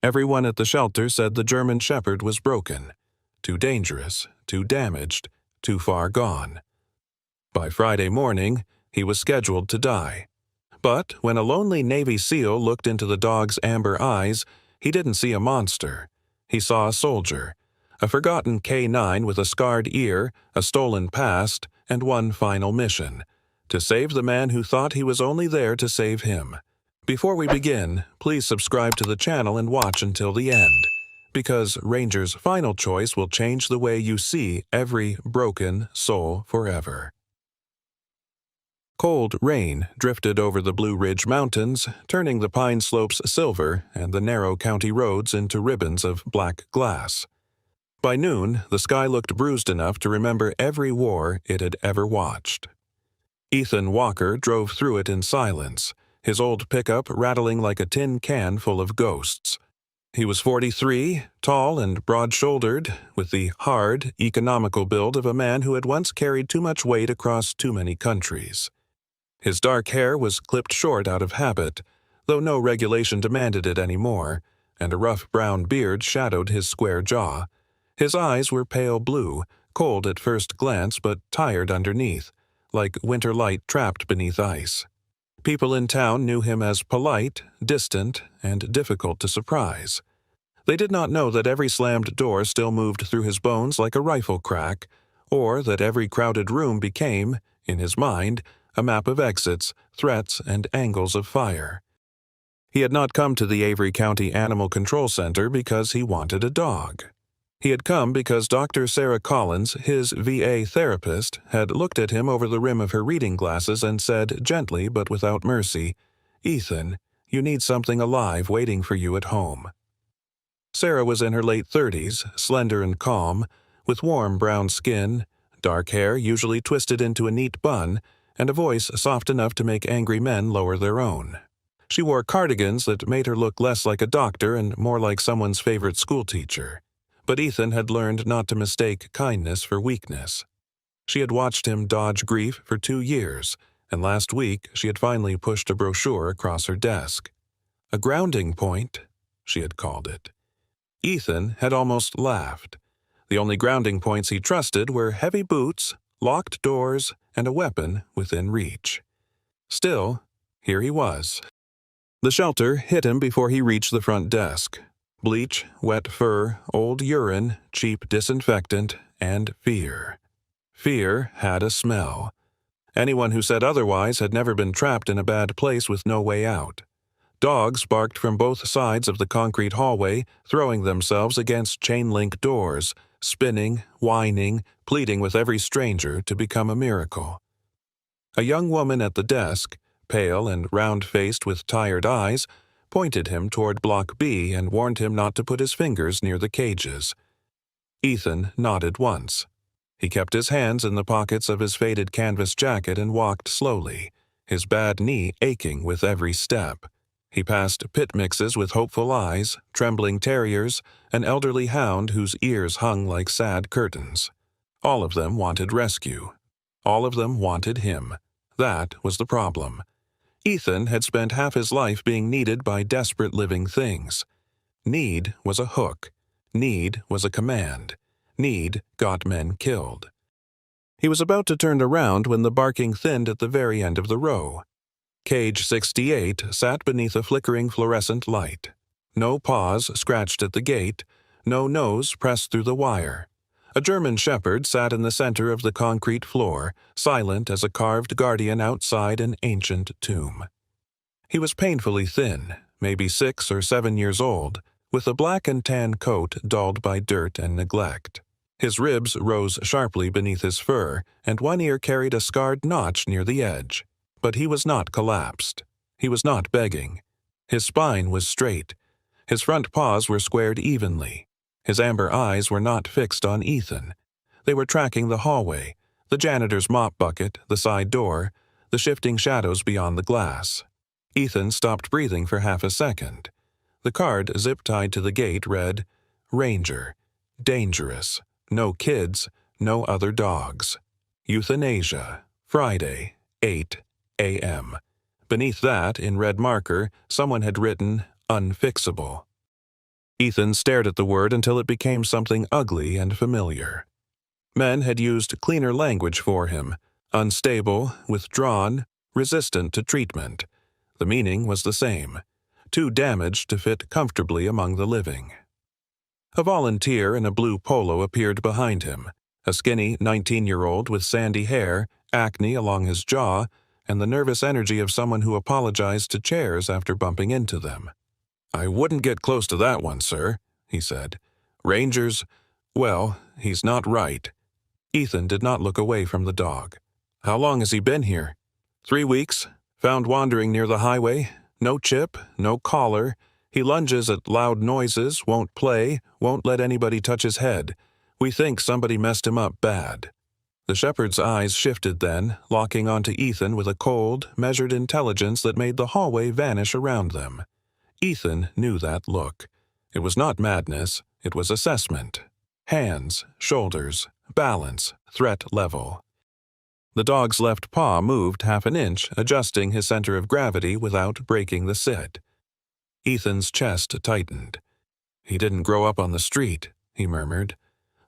Everyone at the shelter said the German Shepherd was broken, too dangerous, too damaged, too far gone. By Friday morning, he was scheduled to die. But when a lonely Navy SEAL looked into the dog's amber eyes, he didn't see a monster. He saw a soldier, a forgotten K-9 with a scarred ear, a stolen past, and one final mission: to save the man who thought he was only there to save him. Before we begin, please subscribe to the channel and watch until the end, because Ranger's final choice will change the way you see every broken soul forever. Cold rain drifted over the Blue Ridge Mountains, turning the pine slopes silver and the narrow county roads into ribbons of black glass. By noon, the sky looked bruised enough to remember every war it had ever watched. Ethan Walker drove through it in silence, his old pickup rattling like a tin can full of ghosts. He was 43, tall and broad-shouldered, with the hard, economical build of a man who had once carried too much weight across too many countries. His dark hair was clipped short out of habit, though no regulation demanded it anymore, and a rough brown beard shadowed his square jaw. His eyes were pale blue, cold at first glance but tired underneath, like winter light trapped beneath ice. People in town knew him as polite, distant, and difficult to surprise. They did not know that every slammed door still moved through his bones like a rifle crack, or that every crowded room became, in his mind, a map of exits, threats, and angles of fire. He had not come to the Avery County Animal Control Center because he wanted a dog. He had come because Dr. Sarah Collins, his VA therapist, had looked at him over the rim of her reading glasses and said, gently but without mercy, "Ethan, you need something alive waiting for you at home." Sarah was in her late 30s, slender and calm, with warm brown skin, dark hair usually twisted into a neat bun, and a voice soft enough to make angry men lower their own. She wore cardigans that made her look less like a doctor and more like someone's favorite schoolteacher. But Ethan had learned not to mistake kindness for weakness. She had watched him dodge grief for 2 years, and last week she had finally pushed a brochure across her desk. A grounding point, she had called it. Ethan had almost laughed. The only grounding points he trusted were heavy boots, locked doors, and a weapon within reach. Still, here he was. The shelter hit him before he reached the front desk. Bleach, wet fur, old urine, cheap disinfectant, and fear. Fear had a smell. Anyone who said otherwise had never been trapped in a bad place with no way out. Dogs barked from both sides of the concrete hallway, throwing themselves against chain-link doors, spinning, whining, pleading with every stranger to become a miracle. A young woman at the desk, pale and round-faced with tired eyes, pointed him toward Block B and warned him not to put his fingers near the cages. Ethan nodded once. He kept his hands in the pockets of his faded canvas jacket and walked slowly, his bad knee aching with every step. He passed pit mixes with hopeful eyes, trembling terriers, an elderly hound whose ears hung like sad curtains. All of them wanted rescue. All of them wanted him. That was the problem. Ethan had spent half his life being needed by desperate living things. Need was a hook. Need was a command. Need got men killed. He was about to turn around when the barking thinned at the very end of the row. Cage 68 sat beneath a flickering fluorescent light. No paws scratched at the gate, no nose pressed through the wire. A German Shepherd sat in the center of the concrete floor, silent as a carved guardian outside an ancient tomb. He was painfully thin, maybe 6 or 7 years old, with a black and tan coat dulled by dirt and neglect. His ribs rose sharply beneath his fur, and one ear carried a scarred notch near the edge. But he was not collapsed. He was not begging. His spine was straight. His front paws were squared evenly. His amber eyes were not fixed on Ethan. They were tracking the hallway, the janitor's mop bucket, the side door, the shifting shadows beyond the glass. Ethan stopped breathing for half a second. The card zip-tied to the gate read, "Ranger. Dangerous. No kids. No other dogs. Euthanasia. Friday, 8 a.m. Beneath that, in red marker, someone had written, "Unfixable." Ethan stared at the word until it became something ugly and familiar. Men had used cleaner language for him: unstable, withdrawn, resistant to treatment. The meaning was the same: too damaged to fit comfortably among the living. A volunteer in a blue polo appeared behind him, a skinny 19-year-old with sandy hair, acne along his jaw, and the nervous energy of someone who apologized to chairs after bumping into them. "I wouldn't get close to that one, sir," he said. "Rangers, well, he's not right." Ethan did not look away from the dog. "How long has he been here?" 3 weeks. Found wandering near the highway. No chip, no collar. He lunges at loud noises, won't play, won't let anybody touch his head. We think somebody messed him up bad." The shepherd's eyes shifted then, locking onto Ethan with a cold, measured intelligence that made the hallway vanish around them. Ethan knew that look. It was not madness, it was assessment. Hands, shoulders, balance, threat level. The dog's left paw moved half an inch, adjusting his center of gravity without breaking the sit. Ethan's chest tightened. "He didn't grow up on the street," he murmured.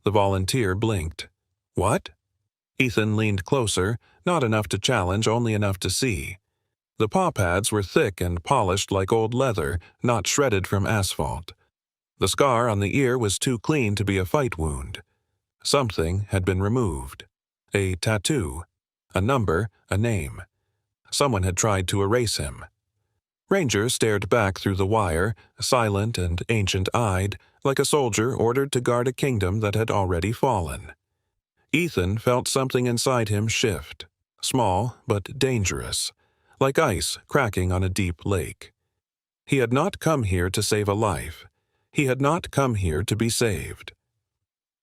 The volunteer blinked. "What?" Ethan leaned closer, not enough to challenge, only enough to see. The paw pads were thick and polished like old leather, not shredded from asphalt. The scar on the ear was too clean to be a fight wound. Something had been removed. A tattoo. A number, a name. Someone had tried to erase him. Ranger stared back through the wire, silent and ancient-eyed, like a soldier ordered to guard a kingdom that had already fallen. Ethan felt something inside him shift, small but dangerous, like ice cracking on a deep lake. He had not come here to save a life. He had not come here to be saved.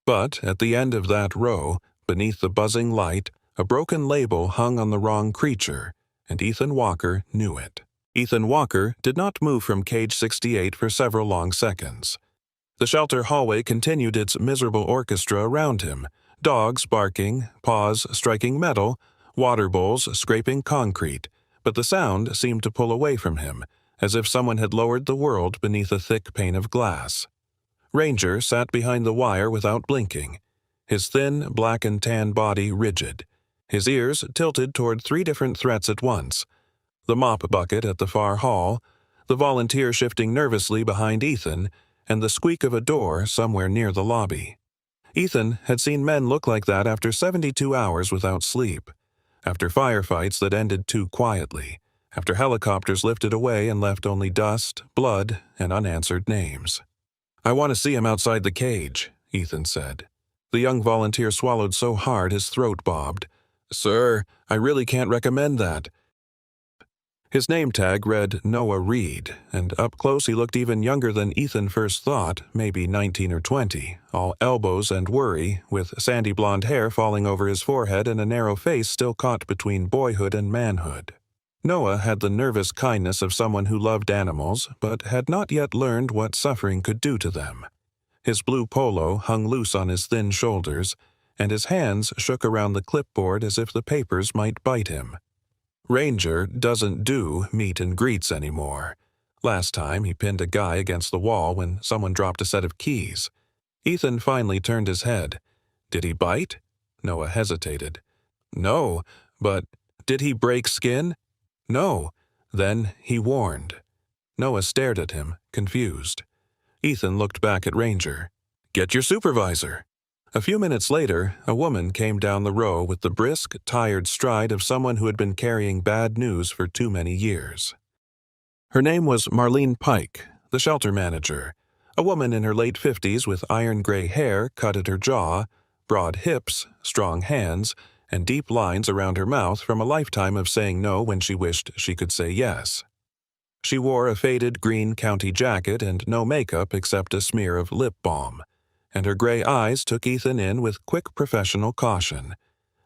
But at the end of that row, beneath the buzzing light, a broken label hung on the wrong creature, and Ethan Walker knew it. Ethan Walker did not move from cage 68 for several long seconds. The shelter hallway continued its miserable orchestra around him, dogs barking, paws striking metal, water bowls scraping concrete, but the sound seemed to pull away from him, as if someone had lowered the world beneath a thick pane of glass. Ranger sat behind the wire without blinking, his thin, black and tan body rigid, his ears tilted toward 3 different threats at once: the mop bucket at the far hall, the volunteer shifting nervously behind Ethan, and the squeak of a door somewhere near the lobby. Ethan had seen men look like that after 72 hours without sleep, after firefights that ended too quietly, after helicopters lifted away and left only dust, blood, and unanswered names. "I want to see him outside the cage," Ethan said. The young volunteer swallowed so hard his throat bobbed. "Sir, I really can't recommend that." His name tag read Noah Reed, and up close he looked even younger than Ethan first thought, maybe 19 or 20, all elbows and worry, with sandy blonde hair falling over his forehead and a narrow face still caught between boyhood and manhood. Noah had the nervous kindness of someone who loved animals, but had not yet learned what suffering could do to them. His blue polo hung loose on his thin shoulders, and his hands shook around the clipboard as if the papers might bite him. Ranger doesn't do meet and greets anymore. Last time he pinned a guy against the wall when someone dropped a set of keys. Ethan finally turned his head. Did he bite? Noah hesitated. No, but did he break skin? No. Then he warned. Noah stared at him, confused. Ethan looked back at Ranger. Get your supervisor. A few minutes later, a woman came down the row with the brisk, tired stride of someone who had been carrying bad news for too many years. Her name was Marlene Pike, the shelter manager, a woman in her late 50s with iron-gray hair cut at her jaw, broad hips, strong hands, and deep lines around her mouth from a lifetime of saying no when she wished she could say yes. She wore a faded green county jacket and no makeup except a smear of lip balm, and her gray eyes took Ethan in with quick professional caution.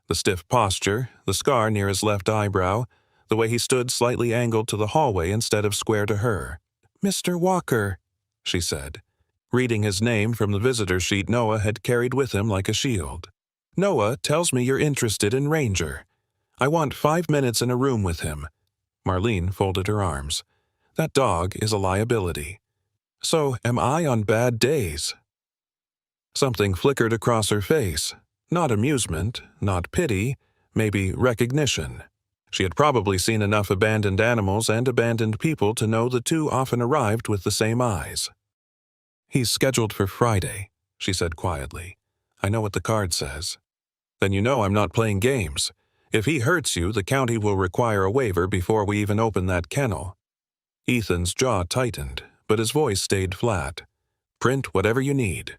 The stiff posture, the scar near his left eyebrow, the way he stood slightly angled to the hallway instead of square to her. "Mr. Walker," she said, reading his name from the visitor sheet Noah had carried with him like a shield. "Noah tells me you're interested in Ranger. I want 5 minutes in a room with him." Marlene folded her arms. "That dog is a liability." So am I on bad days? Something flickered across her face. Not amusement, not pity, maybe recognition. She had probably seen enough abandoned animals and abandoned people to know the two often arrived with the same eyes. "He's scheduled for Friday," she said quietly. "I know what the card says." "Then you know I'm not playing games. If he hurts you, the county will require a waiver before we even open that kennel." Ethan's jaw tightened, but his voice stayed flat. "Print whatever you need."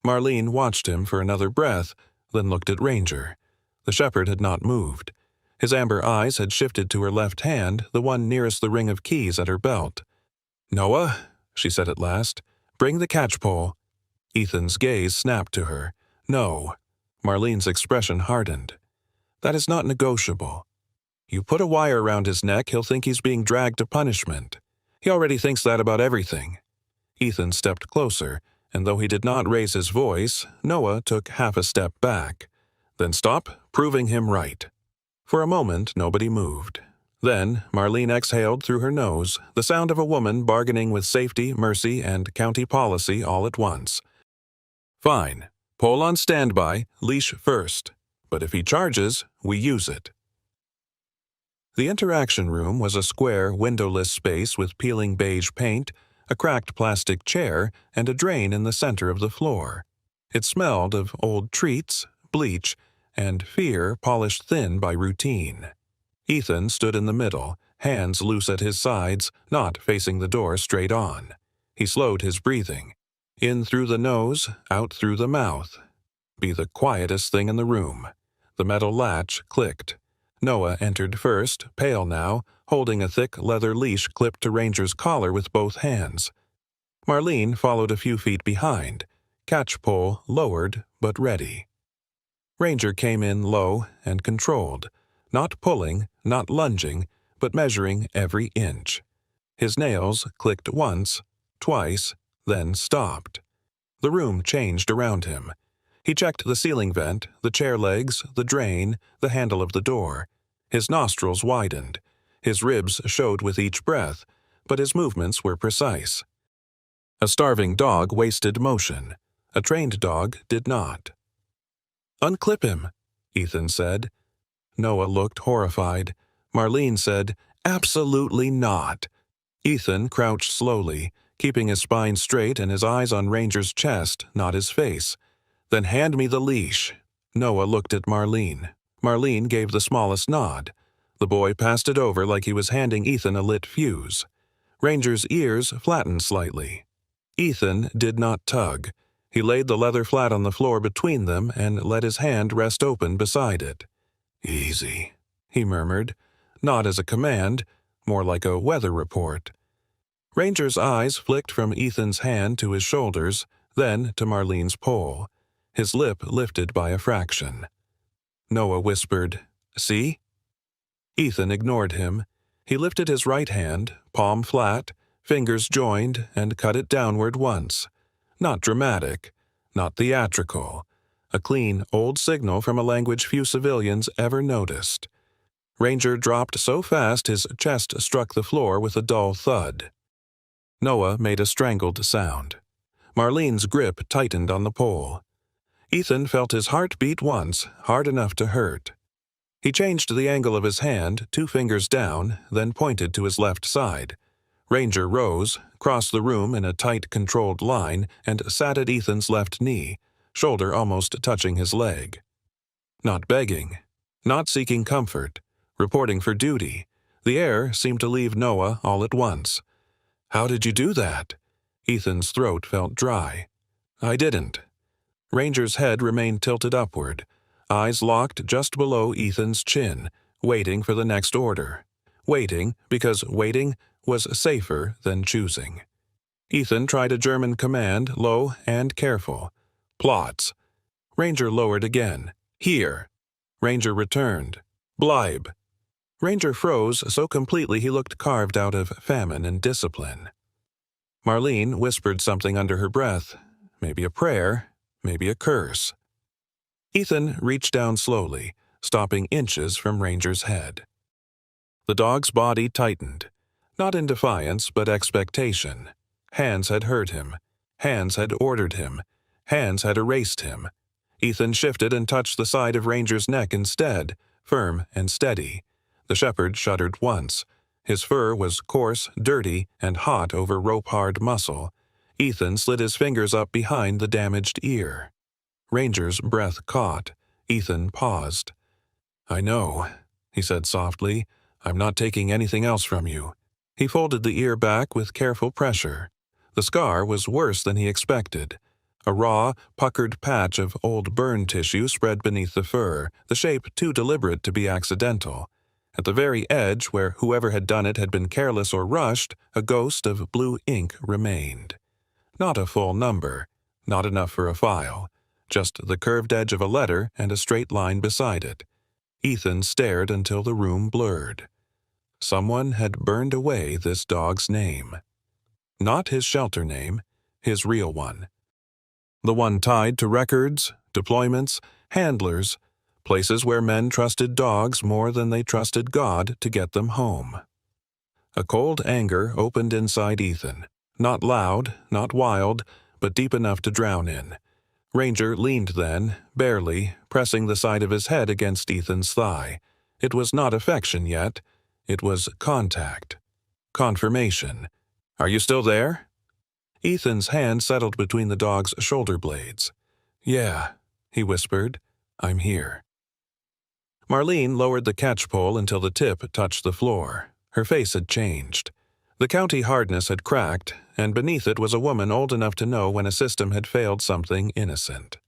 Marlene watched him for another breath, then looked at Ranger. The shepherd had not moved. His amber eyes had shifted to her left hand, the one nearest the ring of keys at her belt. "Noah," she said at last, "bring the catchpole." Ethan's gaze snapped to her. "No." Marlene's expression hardened. "That is not negotiable. You put a wire around his neck, he'll think he's being dragged to punishment. He already thinks that about everything." Ethan stepped closer, and though he did not raise his voice, Noah took half a step back. "Then stop proving him right." For a moment, nobody moved. Then Marlene exhaled through her nose, the sound of a woman bargaining with safety, mercy, and county policy all at once. "Fine. Pole on standby, leash first. But if he charges, we use it." The interaction room was a square, windowless space with peeling beige paint, a cracked plastic chair, and a drain in the center of the floor. It smelled of old treats, bleach, and fear polished thin by routine. Ethan stood in the middle, hands loose at his sides, not facing the door straight on. He slowed his breathing. In through the nose, out through the mouth. Be the quietest thing in the room. The metal latch clicked. Noah entered first, pale now, holding a thick leather leash clipped to Ranger's collar with both hands. Marlene followed a few feet behind, catchpole lowered but ready. Ranger came in low and controlled, not pulling, not lunging, but measuring every inch. His nails clicked once, twice, then stopped. The room changed around him. He checked the ceiling vent, the chair legs, the drain, the handle of the door. His nostrils widened. His ribs showed with each breath, but his movements were precise. A starving dog wasted motion. A trained dog did not. "Unclip him," Ethan said. Noah looked horrified. Marlene said, "Absolutely not." Ethan crouched slowly, keeping his spine straight and his eyes on Ranger's chest, not his face. "Then hand me the leash." Noah looked at Marlene. Marlene gave the smallest nod. The boy passed it over like he was handing Ethan a lit fuse. Ranger's ears flattened slightly. Ethan did not tug. He laid the leather flat on the floor between them and let his hand rest open beside it. "Easy," he murmured, not as a command, more like a weather report. Ranger's eyes flicked from Ethan's hand to his shoulders, then to Marlene's pole. His lip lifted by a fraction. Noah whispered, "See?" Ethan ignored him. He lifted his right hand, palm flat, fingers joined, and cut it downward once. Not dramatic, not theatrical. A clean, old signal from a language few civilians ever noticed. Ranger dropped so fast his chest struck the floor with a dull thud. Noah made a strangled sound. Marlene's grip tightened on the pole. Ethan felt his heart beat once, hard enough to hurt. He changed the angle of his hand, 2 fingers down, then pointed to his left side. Ranger rose, crossed the room in a tight, controlled line, and sat at Ethan's left knee, shoulder almost touching his leg. Not begging, not seeking comfort, reporting for duty. The air seemed to leave Noah all at once. "How did you do that?" Ethan's throat felt dry. "I didn't." Ranger's head remained tilted upward, eyes locked just below Ethan's chin, waiting for the next order. Waiting, because waiting was safer than choosing. Ethan tried a German command, low and careful. "Plots." Ranger lowered again. "Here." Ranger returned. "Bleib." Ranger froze so completely he looked carved out of famine and discipline. Marlene whispered something under her breath, maybe a prayer, maybe a curse. Ethan reached down slowly, stopping inches from Ranger's head. The dog's body tightened, not in defiance but expectation. Hands had hurt him. Hands had ordered him. Hands had erased him. Ethan shifted and touched the side of Ranger's neck instead, firm and steady. The shepherd shuddered once. His fur was coarse, dirty, and hot over rope-hard muscle. Ethan slid his fingers up behind the damaged ear. Ranger's breath caught. Ethan paused. "I know," he said softly. "I'm not taking anything else from you." He folded the ear back with careful pressure. The scar was worse than he expected. A raw, puckered patch of old burn tissue spread beneath the fur, the shape too deliberate to be accidental. At the very edge, where whoever had done it had been careless or rushed, a ghost of blue ink remained. Not a full number, not enough for a file, just the curved edge of a letter and a straight line beside it. Ethan stared until the room blurred. Someone had burned away this dog's name. Not his shelter name, his real one. The one tied to records, deployments, handlers, places where men trusted dogs more than they trusted God to get them home. A cold anger opened inside Ethan, not loud, not wild, but deep enough to drown in. Ranger leaned then, barely, pressing the side of his head against Ethan's thigh. It was not affection yet. It was contact. Confirmation. "Are you still there?" Ethan's hand settled between the dog's shoulder blades. "Yeah," he whispered. "I'm here." Marlene lowered the catch-pole until the tip touched the floor. Her face had changed. The county hardness had cracked, and beneath it was a woman old enough to know when a system had failed something innocent.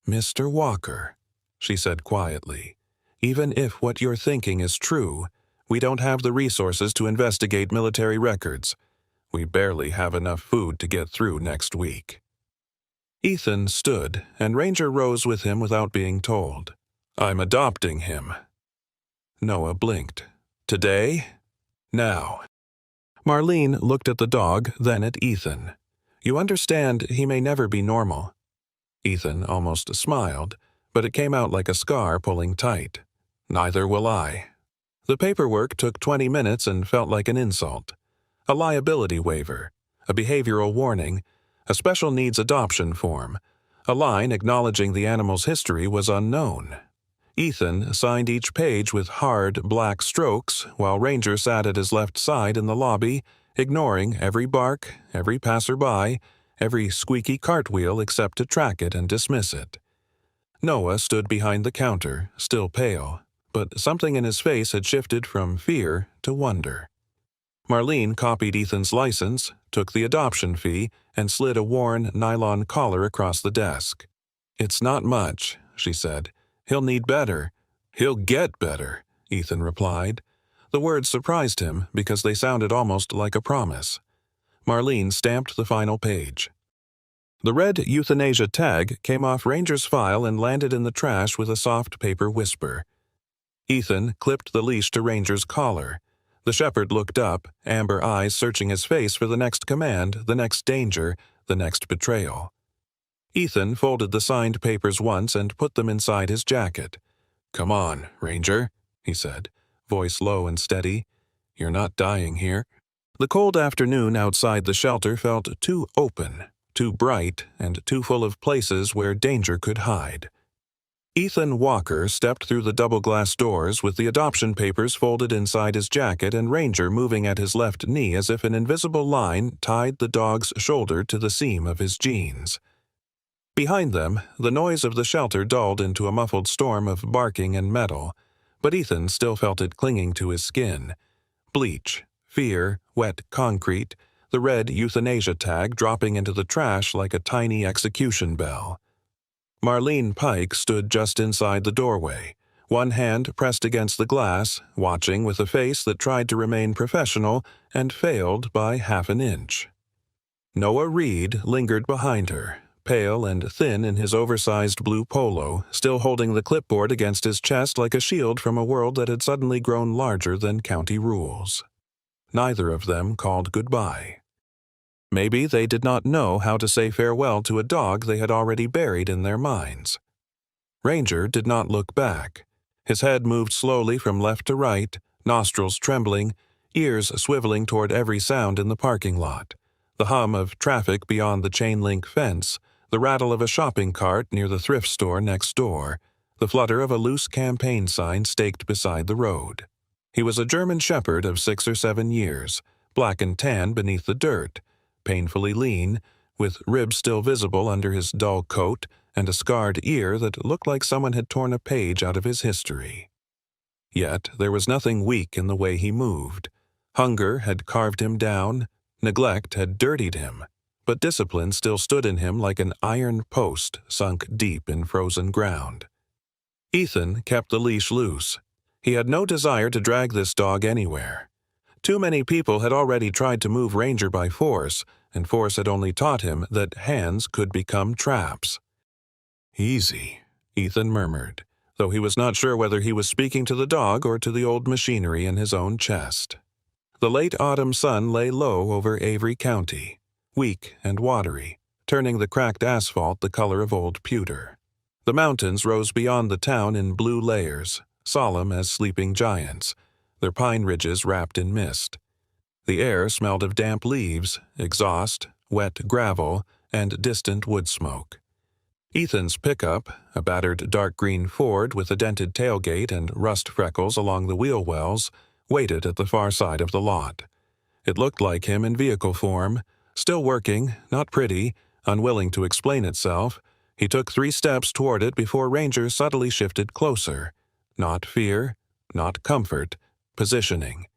"Mr. Walker," she said quietly, "even if what you're thinking is true, we don't have the resources to investigate military records. We barely have enough food to get through next week." Ethan stood, and Ranger rose with him without being told. "I'm adopting him." Noah blinked. "Today? Now." Marlene looked at the dog, then at Ethan. "You understand he may never be normal." Ethan almost smiled, but it came out like a scar pulling tight. "Neither will I." The paperwork took 20 minutes and felt like an insult. A liability waiver, a behavioral warning, a special needs adoption form. A line acknowledging the animal's history was unknown. Ethan signed each page with hard, black strokes while Ranger sat at his left side in the lobby, ignoring every bark, every passerby, every squeaky cartwheel except to track it and dismiss it. Noah stood behind the counter, still pale, but something in his face had shifted from fear to wonder. Marlene copied Ethan's license, took the adoption fee, and slid a worn nylon collar across the desk. "It's not much," she said. "He'll need better." "He'll get better," Ethan replied. The words surprised him because they sounded almost like a promise. Marlene stamped the final page. The red euthanasia tag came off Ranger's file and landed in the trash with a soft paper whisper. Ethan clipped the leash to Ranger's collar. The shepherd looked up, amber eyes searching his face for the next command, the next danger, the next betrayal. Ethan folded the signed papers once and put them inside his jacket. "Come on, Ranger," he said, voice low and steady. "You're not dying here." The cold afternoon outside the shelter felt too open, too bright, and too full of places where danger could hide. Ethan Walker stepped through the double-glass doors with the adoption papers folded inside his jacket and Ranger moving at his left knee as if an invisible line tied the dog's shoulder to the seam of his jeans. Behind them, the noise of the shelter dulled into a muffled storm of barking and metal, but Ethan still felt it clinging to his skin. Bleach, fear, wet concrete, the red euthanasia tag dropping into the trash like a tiny execution bell. Marlene Pike stood just inside the doorway, one hand pressed against the glass, watching with a face that tried to remain professional and failed by half an inch. Noah Reed lingered behind her, pale and thin in his oversized blue polo, still holding the clipboard against his chest like a shield from a world that had suddenly grown larger than county rules. Neither of them called goodbye. Maybe they did not know how to say farewell to a dog they had already buried in their minds. Ranger did not look back. His head moved slowly from left to right, nostrils trembling, ears swiveling toward every sound in the parking lot. The hum of traffic beyond the chain-link fence, the rattle of a shopping cart near the thrift store next door, the flutter of a loose campaign sign staked beside the road. He was a German shepherd of 6 or 7 years, black and tan beneath the dirt, painfully lean, with ribs still visible under his dull coat and a scarred ear that looked like someone had torn a page out of his history. Yet there was nothing weak in the way he moved. Hunger had carved him down, neglect had dirtied him, but discipline still stood in him like an iron post sunk deep in frozen ground. Ethan kept the leash loose. He had no desire to drag this dog anywhere. Too many people had already tried to move Ranger by force, and force had only taught him that hands could become traps. "Easy," Ethan murmured, though he was not sure whether he was speaking to the dog or to the old machinery in his own chest. The late autumn sun lay low over Avery County, weak and watery, turning the cracked asphalt the color of old pewter. The mountains rose beyond the town in blue layers, solemn as sleeping giants, their pine ridges wrapped in mist. The air smelled of damp leaves, exhaust, wet gravel, and distant wood smoke. Ethan's pickup, a battered dark green Ford with a dented tailgate and rust freckles along the wheel wells, waited at the far side of the lot. It looked like him in vehicle form, still working, not pretty, unwilling to explain itself. He took 3 steps toward it before Ranger subtly shifted closer. Not fear, not comfort, positioning.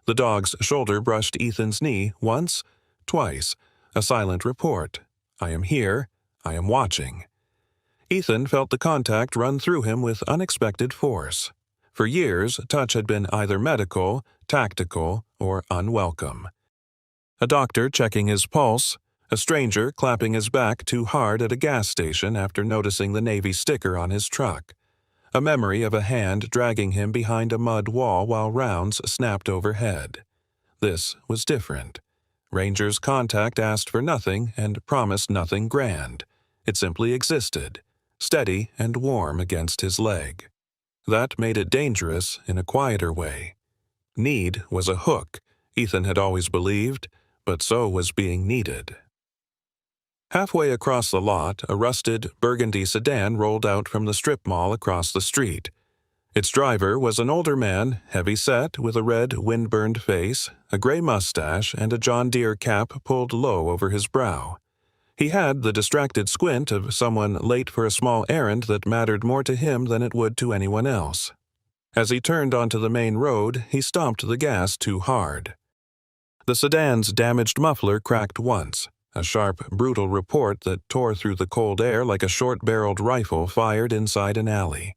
The dog's shoulder brushed Ethan's knee once, twice, a silent report. "I am here, I am watching." Ethan felt the contact run through him with unexpected force. For years, touch had been either medical, tactical, or unwelcome. A doctor checking his pulse, a stranger clapping his back too hard at a gas station after noticing the Navy sticker on his truck. A memory of a hand dragging him behind a mud wall while rounds snapped overhead. This was different. Ranger's contact asked for nothing and promised nothing grand. It simply existed, steady and warm against his leg. That made it dangerous in a quieter way. Need was a hook, Ethan had always believed, but so was being needed. Halfway across the lot, a rusted, burgundy sedan rolled out from the strip mall across the street. Its driver was an older man, heavy-set, with a red, wind-burned face, a gray mustache, and a John Deere cap pulled low over his brow. He had the distracted squint of someone late for a small errand that mattered more to him than it would to anyone else. As he turned onto the main road, he stomped the gas too hard. The sedan's damaged muffler cracked once, a sharp, brutal report that tore through the cold air like a short-barreled rifle fired inside an alley.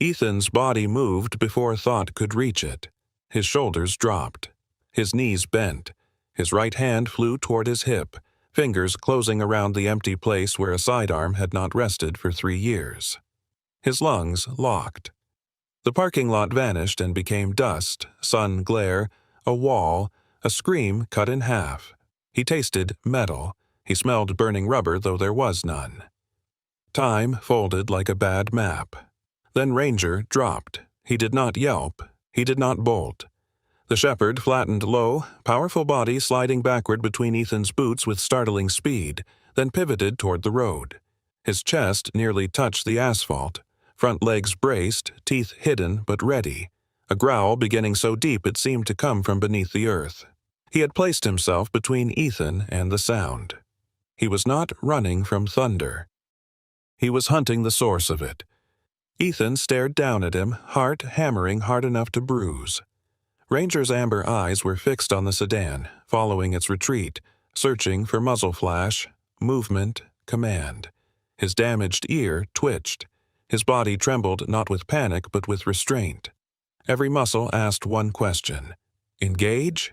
Ethan's body moved before thought could reach it. His shoulders dropped. His knees bent. His right hand flew toward his hip, fingers closing around the empty place where a sidearm had not rested for 3 years. His lungs locked. The parking lot vanished and became dust, sun glare, a wall, a scream cut in half. He tasted metal. He smelled burning rubber, though there was none. Time folded like a bad map. Then Ranger dropped. He did not yelp. He did not bolt. The shepherd flattened low, powerful body sliding backward between Ethan's boots with startling speed, then pivoted toward the road. His chest nearly touched the asphalt, front legs braced, teeth hidden but ready, a growl beginning so deep it seemed to come from beneath the earth. He had placed himself between Ethan and the sound. He was not running from thunder. He was hunting the source of it. Ethan stared down at him, heart hammering hard enough to bruise. Ranger's amber eyes were fixed on the sedan, following its retreat, searching for muzzle flash, movement, command. His damaged ear twitched. His body trembled not with panic but with restraint. Every muscle asked one question. Engage?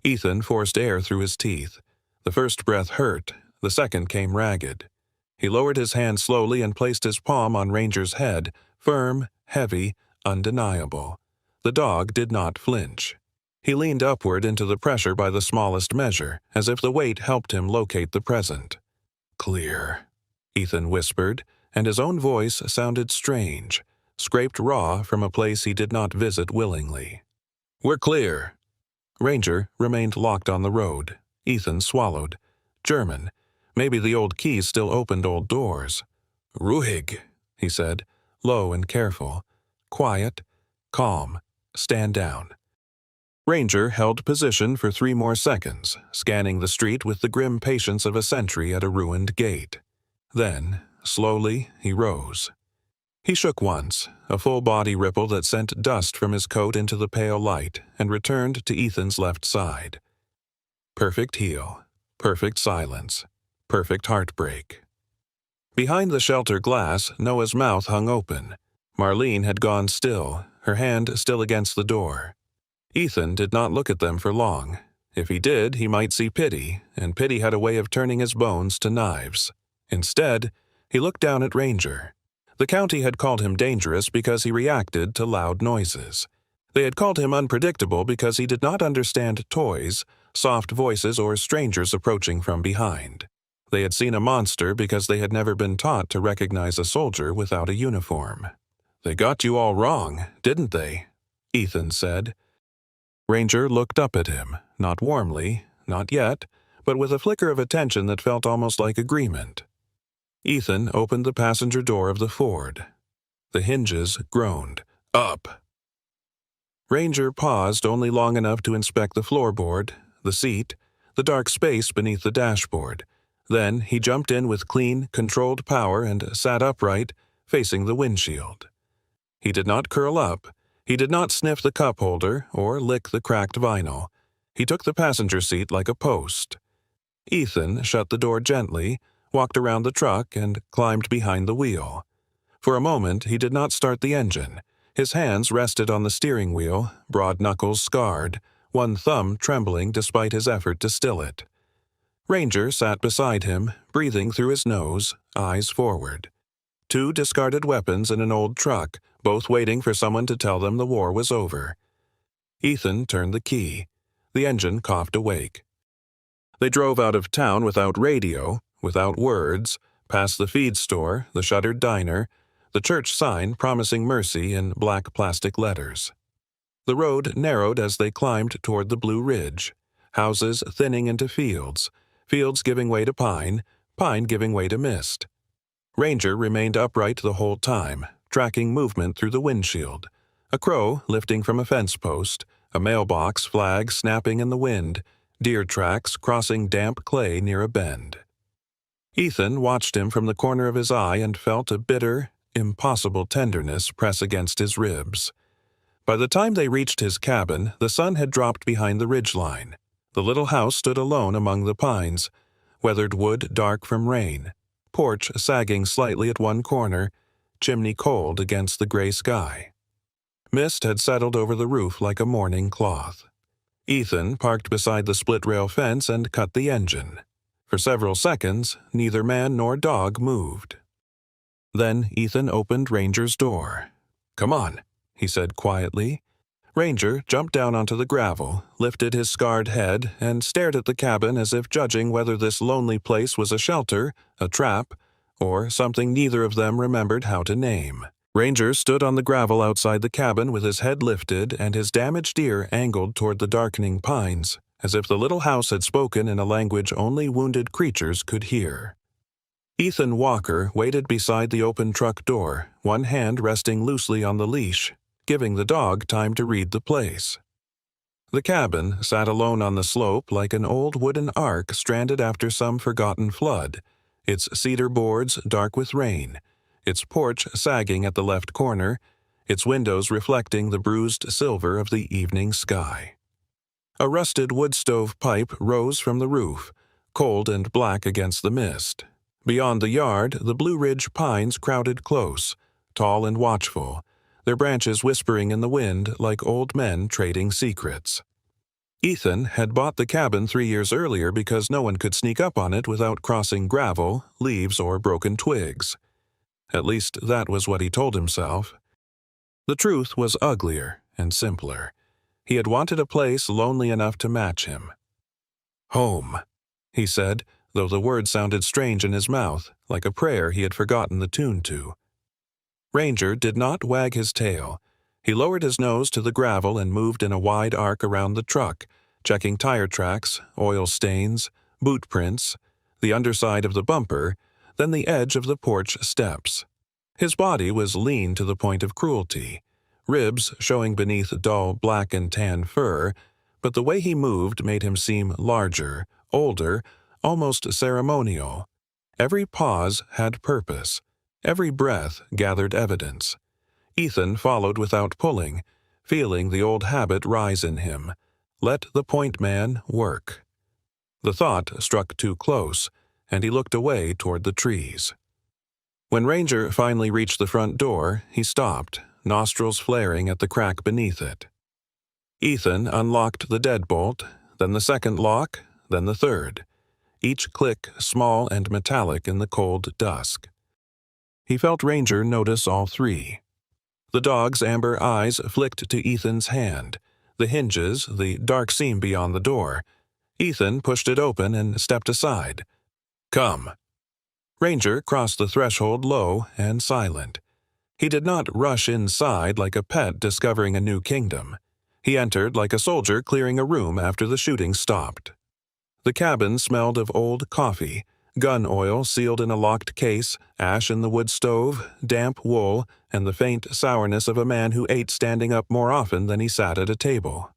Ethan forced air through his teeth. The first breath hurt, the second came ragged. He lowered his hand slowly and placed his palm on Ranger's head, firm, heavy, undeniable. The dog did not flinch. He leaned upward into the pressure by the smallest measure, as if the weight helped him locate the present. "Clear," Ethan whispered, and his own voice sounded strange, scraped raw from a place he did not visit willingly. "We're clear." Ranger remained locked on the road. Ethan swallowed. German. Maybe the old keys still opened old doors. Ruhig, he said, low and careful. Quiet, calm, stand down. Ranger held position for 3 more seconds, scanning the street with the grim patience of a sentry at a ruined gate. Then, slowly, he rose. He shook once, a full body ripple that sent dust from his coat into the pale light, and returned to Ethan's left side. Perfect heel, perfect silence, perfect heartbreak. Behind the shelter glass, Noah's mouth hung open. Marlene had gone still, her hand still against the door. Ethan did not look at them for long. If he did, he might see pity, and pity had a way of turning his bones to knives. Instead, he looked down at Ranger. The county had called him dangerous because he reacted to loud noises. They had called him unpredictable because he did not understand toys, soft voices, or strangers approaching from behind. They had seen a monster because they had never been taught to recognize a soldier without a uniform. "They got you all wrong, didn't they?" Ethan said. Ranger looked up at him, not warmly, not yet, but with a flicker of attention that felt almost like agreement. Ethan opened the passenger door of the Ford. The hinges groaned. "Up!" Ranger paused only long enough to inspect the floorboard, the seat, the dark space beneath the dashboard. Then he jumped in with clean, controlled power and sat upright, facing the windshield. He did not curl up. He did not sniff the cup holder or lick the cracked vinyl. He took the passenger seat like a post. Ethan shut the door gently, walked around the truck, and climbed behind the wheel. For a moment, he did not start the engine. His hands rested on the steering wheel, broad knuckles scarred, one thumb trembling despite his effort to still it. Ranger sat beside him, breathing through his nose, eyes forward. 2 discarded weapons in an old truck, both waiting for someone to tell them the war was over. Ethan turned the key. The engine coughed awake. They drove out of town without radio, without words, past the feed store, the shuttered diner, the church sign promising mercy in black plastic letters. The road narrowed as they climbed toward the Blue Ridge, houses thinning into fields, fields giving way to pine, pine giving way to mist. Ranger remained upright the whole time, tracking movement through the windshield. A crow lifting from a fence post, a mailbox flag snapping in the wind, deer tracks crossing damp clay near a bend. Ethan watched him from the corner of his eye and felt a bitter, impossible tenderness press against his ribs. By the time they reached his cabin, the sun had dropped behind the ridgeline. The little house stood alone among the pines, weathered wood dark from rain, porch sagging slightly at one corner, chimney cold against the gray sky. Mist had settled over the roof like a mourning cloth. Ethan parked beside the split-rail fence and cut the engine. For several seconds, neither man nor dog moved. Then Ethan opened Ranger's door. "Come on," he said quietly. Ranger jumped down onto the gravel, lifted his scarred head, and stared at the cabin as if judging whether this lonely place was a shelter, a trap, or something neither of them remembered how to name. Ranger stood on the gravel outside the cabin with his head lifted and his damaged ear angled toward the darkening pines, as if the little house had spoken in a language only wounded creatures could hear. Ethan Walker waited beside the open truck door, one hand resting loosely on the leash, giving the dog time to read the place. The cabin sat alone on the slope like an old wooden ark stranded after some forgotten flood, its cedar boards dark with rain, its porch sagging at the left corner, its windows reflecting the bruised silver of the evening sky. A rusted wood stove pipe rose from the roof, cold and black against the mist. Beyond the yard, the Blue Ridge pines crowded close, tall and watchful, their branches whispering in the wind like old men trading secrets. Ethan had bought the cabin 3 years earlier because no one could sneak up on it without crossing gravel, leaves, or broken twigs. At least that was what he told himself. The truth was uglier and simpler. He had wanted a place lonely enough to match him. "Home," he said, though the word sounded strange in his mouth, like a prayer he had forgotten the tune to. Ranger did not wag his tail. He lowered his nose to the gravel and moved in a wide arc around the truck, checking tire tracks, oil stains, boot prints, the underside of the bumper, then the edge of the porch steps. His body was lean to the point of cruelty, ribs showing beneath dull black and tan fur, but the way he moved made him seem larger, older, almost ceremonial. Every pause had purpose. Every breath gathered evidence. Ethan followed without pulling, feeling the old habit rise in him. Let the point man work. The thought struck too close, and he looked away toward the trees. When Ranger finally reached the front door, he stopped, nostrils flaring at the crack beneath it. Ethan unlocked the deadbolt, then the second lock, then the third, each click small and metallic in the cold dusk. He felt Ranger notice all three. The dog's amber eyes flicked to Ethan's hand, the hinges, the dark seam beyond the door. Ethan pushed it open and stepped aside. "Come." Ranger crossed the threshold low and silent. He did not rush inside like a pet discovering a new kingdom. He entered like a soldier clearing a room after the shooting stopped. The cabin smelled of old coffee, gun oil sealed in a locked case, ash in the wood stove, damp wool, and the faint sourness of a man who ate standing up more often than he sat at a table.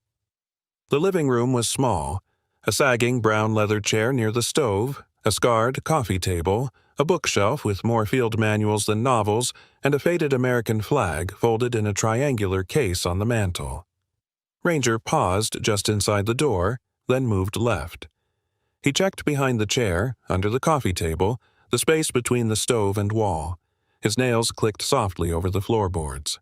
The living room was small, a sagging brown leather chair near the stove, a scarred coffee table, a bookshelf with more field manuals than novels, and a faded American flag folded in a triangular case on the mantel. Ranger paused just inside the door, then moved left. He checked behind the chair, under the coffee table, the space between the stove and wall. His nails clicked softly over the floorboards.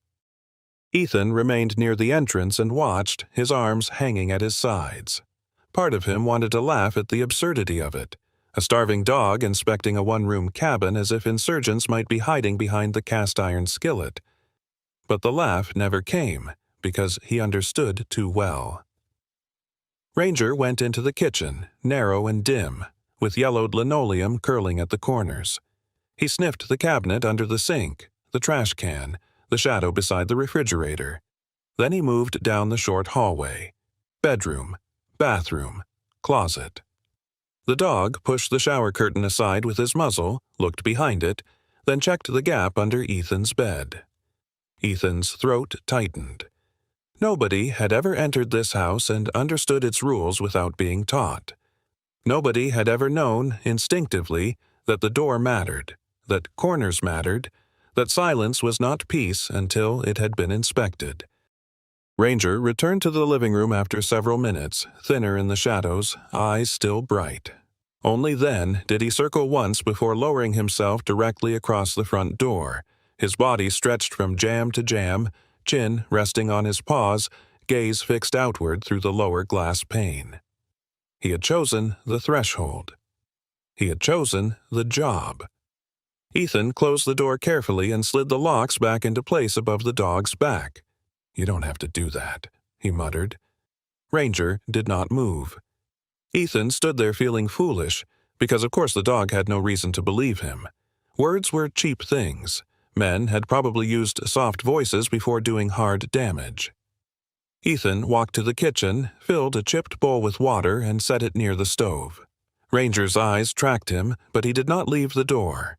Ethan remained near the entrance and watched, his arms hanging at his sides. Part of him wanted to laugh at the absurdity of it. A starving dog inspecting a one-room cabin as if insurgents might be hiding behind the cast-iron skillet. But the laugh never came, because he understood too well. Ranger went into the kitchen, narrow and dim, with yellowed linoleum curling at the corners. He sniffed the cabinet under the sink, the trash can, the shadow beside the refrigerator. Then he moved down the short hallway. Bedroom, bathroom, closet. The dog pushed the shower curtain aside with his muzzle, looked behind it, then checked the gap under Ethan's bed. Ethan's throat tightened. Nobody had ever entered this house and understood its rules without being taught. Nobody had ever known, instinctively, that the door mattered, that corners mattered, that silence was not peace until it had been inspected. Ranger returned to the living room after several minutes, thinner in the shadows, eyes still bright. Only then did he circle once before lowering himself directly across the front door, his body stretched from jamb to jamb, chin resting on his paws, gaze fixed outward through the lower glass pane. He had chosen the threshold. He had chosen the job. Ethan closed the door carefully and slid the locks back into place above the dog's back. "You don't have to do that," he muttered. Ranger did not move. Ethan stood there feeling foolish, because of course the dog had no reason to believe him. Words were cheap things. Men had probably used soft voices before doing hard damage. Ethan walked to the kitchen, filled a chipped bowl with water, and set it near the stove. Ranger's eyes tracked him, but he did not leave the door.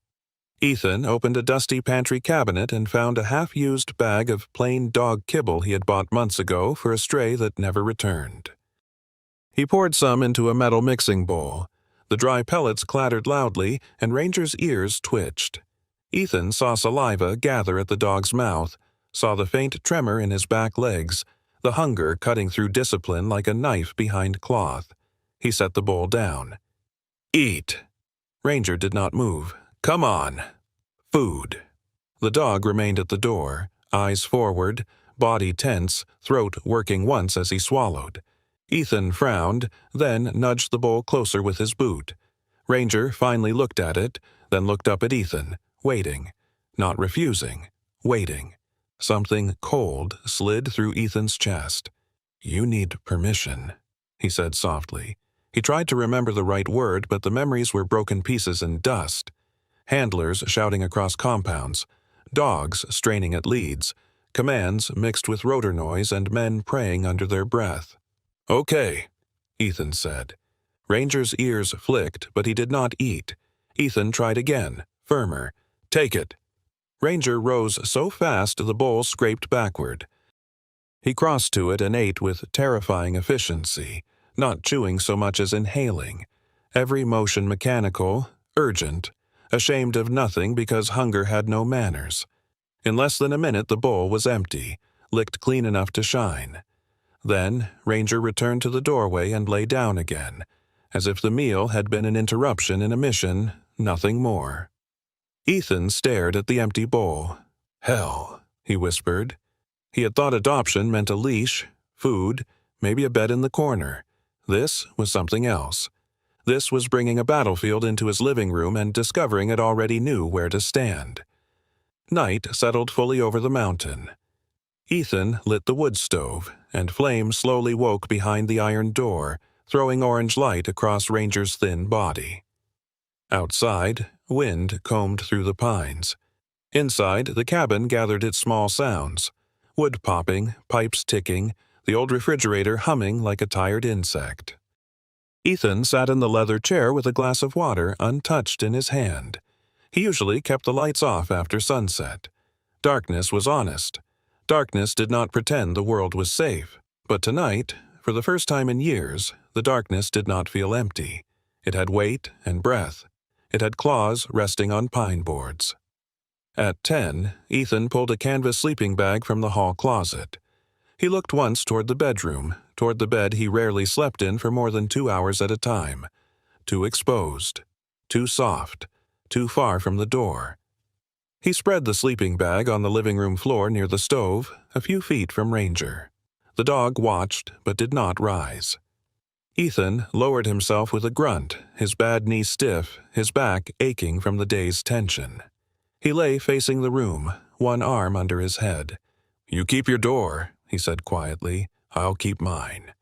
Ethan opened a dusty pantry cabinet and found a half-used bag of plain dog kibble he had bought months ago for a stray that never returned. He poured some into a metal mixing bowl. The dry pellets clattered loudly, and Ranger's ears twitched. Ethan saw saliva gather at the dog's mouth, saw the faint tremor in his back legs, the hunger cutting through discipline like a knife behind cloth. He set the bowl down. "Eat." Ranger did not move. "Come on." Food. The dog remained at the door, eyes forward, body tense, throat working once as he swallowed. Ethan frowned, then nudged the bowl closer with his boot. Ranger finally looked at it, then looked up at Ethan, waiting. Not refusing, waiting. Something cold slid through Ethan's chest. "You need permission," he said softly. He tried to remember the right word, but the memories were broken pieces and dust. Handlers shouting across compounds, dogs straining at leads, commands mixed with rotor noise and men praying under their breath. "Okay." Ethan said. Ranger's ears flicked, but he did not eat. Ethan tried again, firmer. Take it. Ranger rose so fast the bowl scraped backward. He crossed to it and ate with terrifying efficiency, not chewing so much as inhaling. Every motion mechanical, urgent, ashamed of nothing because hunger had no manners. In less than a minute the bowl was empty, licked clean enough to shine. Then Ranger returned to the doorway and lay down again, as if the meal had been an interruption in a mission, nothing more. Ethan stared at the empty bowl. Hell, he whispered. He had thought adoption meant a leash, food, maybe a bed in the corner. This was something else. This was bringing a battlefield into his living room and discovering it already knew where to stand. Night settled fully over the mountain. Ethan lit the wood stove, and flame slowly woke behind the iron door, throwing orange light across Ranger's thin body. Outside, wind combed through the pines. Inside, the cabin gathered its small sounds. Wood popping, pipes ticking, the old refrigerator humming like a tired insect. Ethan sat in the leather chair with a glass of water untouched in his hand. He usually kept the lights off after sunset. Darkness was honest. Darkness did not pretend the world was safe. But tonight, for the first time in years, the darkness did not feel empty. It had weight and breath. It had claws resting on pine boards. At 10, Ethan pulled a canvas sleeping bag from the hall closet. He looked once toward the bedroom, toward the bed he rarely slept in for more than 2 hours at a time. Too exposed. Too soft. Too far from the door. He spread the sleeping bag on the living room floor near the stove, a few feet from Ranger. The dog watched, but did not rise. Ethan lowered himself with a grunt, his bad knee stiff, his back aching from the day's tension. He lay facing the room, one arm under his head. "You keep your door," he said quietly. "I'll keep mine."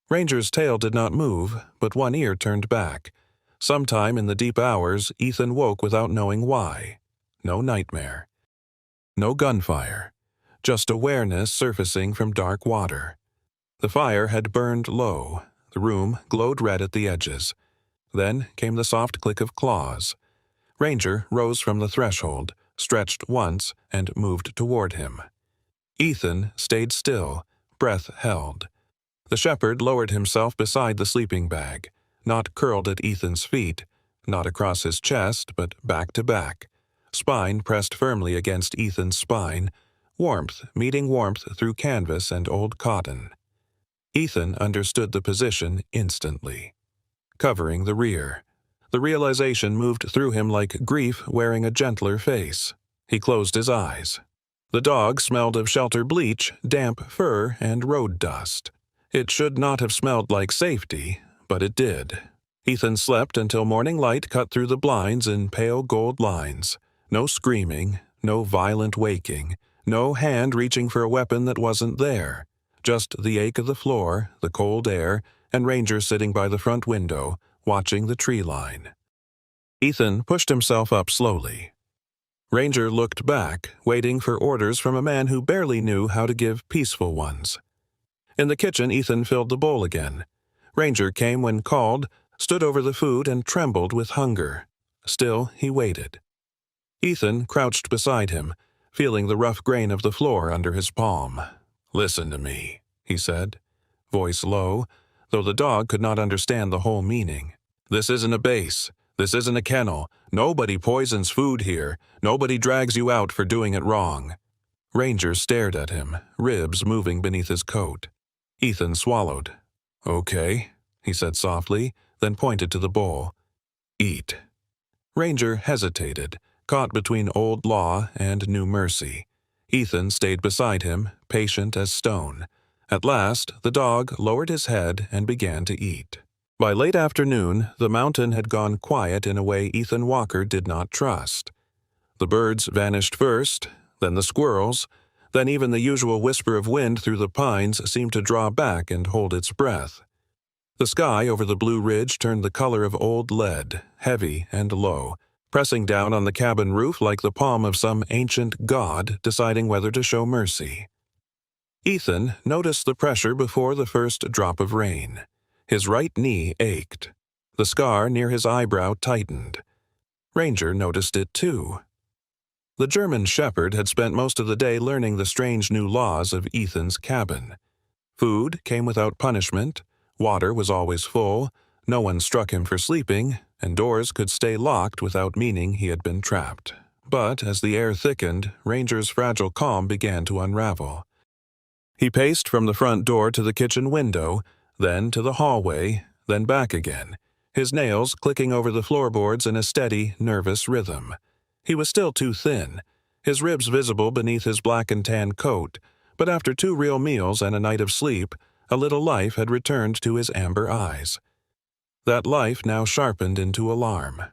Ranger's tail did not move, but one ear turned back. Sometime in the deep hours, Ethan woke without knowing why. No nightmare. No gunfire. Just awareness surfacing from dark water. The fire had burned low. The room glowed red at the edges. Then came the soft click of claws. Ranger rose from the threshold, stretched once, and moved toward him. Ethan stayed still, breath held. The shepherd lowered himself beside the sleeping bag, not curled at Ethan's feet, not across his chest, but back to back. Spine pressed firmly against Ethan's spine, warmth meeting warmth through canvas and old cotton. Ethan understood the position instantly. Covering the rear. The realization moved through him like grief wearing a gentler face. He closed his eyes. The dog smelled of shelter bleach, damp fur, and road dust. It should not have smelled like safety, but it did. Ethan slept until morning light cut through the blinds in pale gold lines. No screaming, no violent waking, no hand reaching for a weapon that wasn't there. Just the ache of the floor, the cold air, and Ranger sitting by the front window, watching the tree line. Ethan pushed himself up slowly. Ranger looked back, waiting for orders from a man who barely knew how to give peaceful ones. In the kitchen, Ethan filled the bowl again. Ranger came when called, stood over the food, and trembled with hunger. Still, he waited. Ethan crouched beside him, feeling the rough grain of the floor under his palm. "Listen to me," he said, voice low, though the dog could not understand the whole meaning. "This isn't a base. This isn't a kennel. Nobody poisons food here. Nobody drags you out for doing it wrong." Ranger stared at him, ribs moving beneath his coat. Ethan swallowed. "Okay," he said softly, then pointed to the bowl. "Eat." Ranger hesitated, caught between old law and new mercy. Ethan stayed beside him, patient as stone. At last, the dog lowered his head and began to eat. By late afternoon, the mountain had gone quiet in a way Ethan Walker did not trust. The birds vanished first, then the squirrels, then even the usual whisper of wind through the pines seemed to draw back and hold its breath. The sky over the Blue Ridge turned the color of old lead, heavy and low, pressing down on the cabin roof like the palm of some ancient god deciding whether to show mercy. Ethan noticed the pressure before the first drop of rain. His right knee ached. The scar near his eyebrow tightened. Ranger noticed it too. The German shepherd had spent most of the day learning the strange new laws of Ethan's cabin. Food came without punishment, water was always full, no one struck him for sleeping, and doors could stay locked without meaning he had been trapped. But as the air thickened, Ranger's fragile calm began to unravel. He paced from the front door to the kitchen window, then to the hallway, then back again, his nails clicking over the floorboards in a steady, nervous rhythm. He was still too thin, his ribs visible beneath his black and tan coat, but after 2 real meals and a night of sleep, a little life had returned to his amber eyes. That life now sharpened into alarm.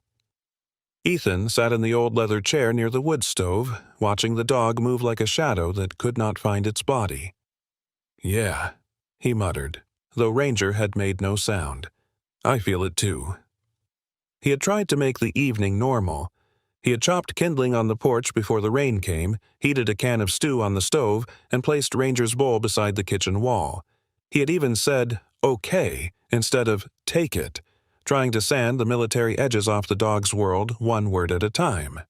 Ethan sat in the old leather chair near the wood stove, watching the dog move like a shadow that could not find its body. "Yeah," he muttered, though Ranger had made no sound. "I feel it too." He had tried to make the evening normal. He had chopped kindling on the porch before the rain came, heated a can of stew on the stove, and placed Ranger's bowl beside the kitchen wall. He had even said, "okay," instead of "take it," trying to sand the military edges off the dog's world 1 word at a time.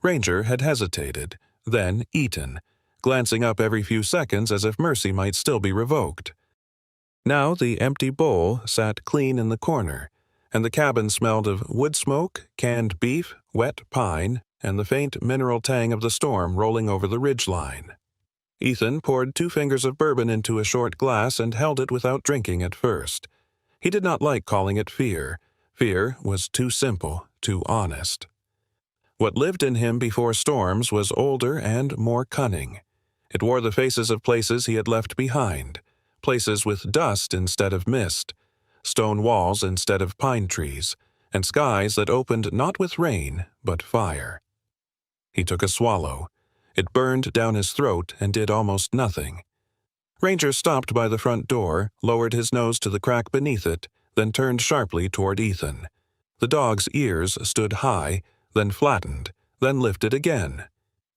Ranger had hesitated, then eaten, glancing up every few seconds as if mercy might still be revoked. Now the empty bowl sat clean in the corner, and the cabin smelled of wood smoke, canned beef, wet pine, and the faint mineral tang of the storm rolling over the ridgeline. Ethan poured 2 fingers of bourbon into a short glass and held it without drinking at first. He did not like calling it fear. Fear was too simple, too honest. What lived in him before storms was older and more cunning. It wore the faces of places he had left behind, places with dust instead of mist, stone walls instead of pine trees, and skies that opened not with rain, but fire. He took a swallow. It burned down his throat and did almost nothing. Ranger stopped by the front door, lowered his nose to the crack beneath it, then turned sharply toward Ethan. The dog's ears stood high, then flattened, then lifted again.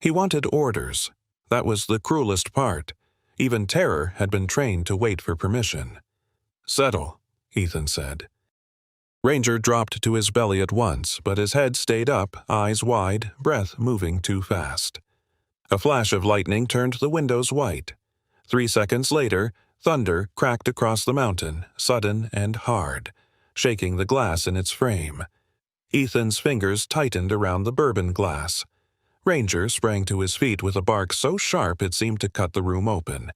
He wanted orders. That was the cruelest part. Even terror had been trained to wait for permission. "Settle," Ethan said. Ranger dropped to his belly at once, but his head stayed up, eyes wide, breath moving too fast. A flash of lightning turned the windows white. 3 seconds later, thunder cracked across the mountain, sudden and hard, shaking the glass in its frame. Ethan's fingers tightened around the bourbon glass. Ranger sprang to his feet with a bark so sharp it seemed to cut the room open.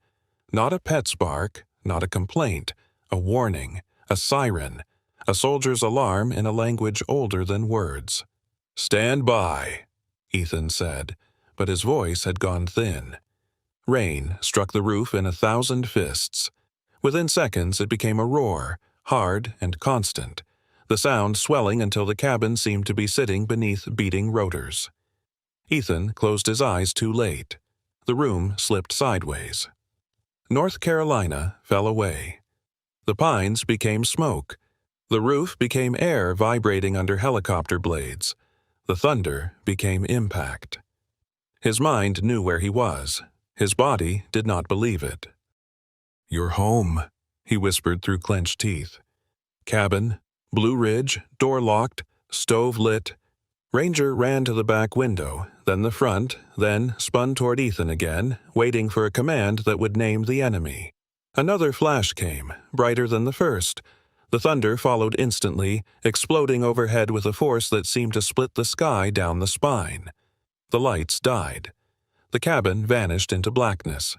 Not a pet's bark, not a complaint, a warning, a siren, a soldier's alarm in a language older than words. "Stand by," Ethan said, but his voice had gone thin. Rain struck the roof in 1,000 fists. Within seconds it became a roar, hard and constant, the sound swelling until the cabin seemed to be sitting beneath beating rotors. Ethan closed his eyes too late. The room slipped sideways. North Carolina fell away. The pines became smoke. The roof became air vibrating under helicopter blades. The thunder became impact. His mind knew where he was. His body did not believe it. "You're home," he whispered through clenched teeth. Cabin, Blue Ridge, door locked, stove lit. Ranger ran to the back window, then the front, then spun toward Ethan again, waiting for a command that would name the enemy. Another flash came, brighter than the first. The thunder followed instantly, exploding overhead with a force that seemed to split the sky down the spine. The lights died. The cabin vanished into blackness.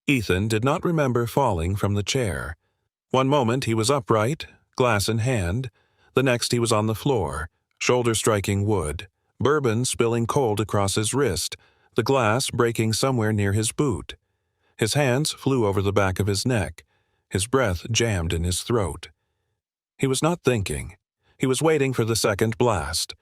Ethan did not remember falling from the chair. One moment he was upright, glass in hand. The next he was on the floor, shoulder striking wood, bourbon spilling cold across his wrist, the glass breaking somewhere near his boot. His hands flew over the back of his neck. His breath jammed in his throat. He was not thinking. He was waiting for the second blast.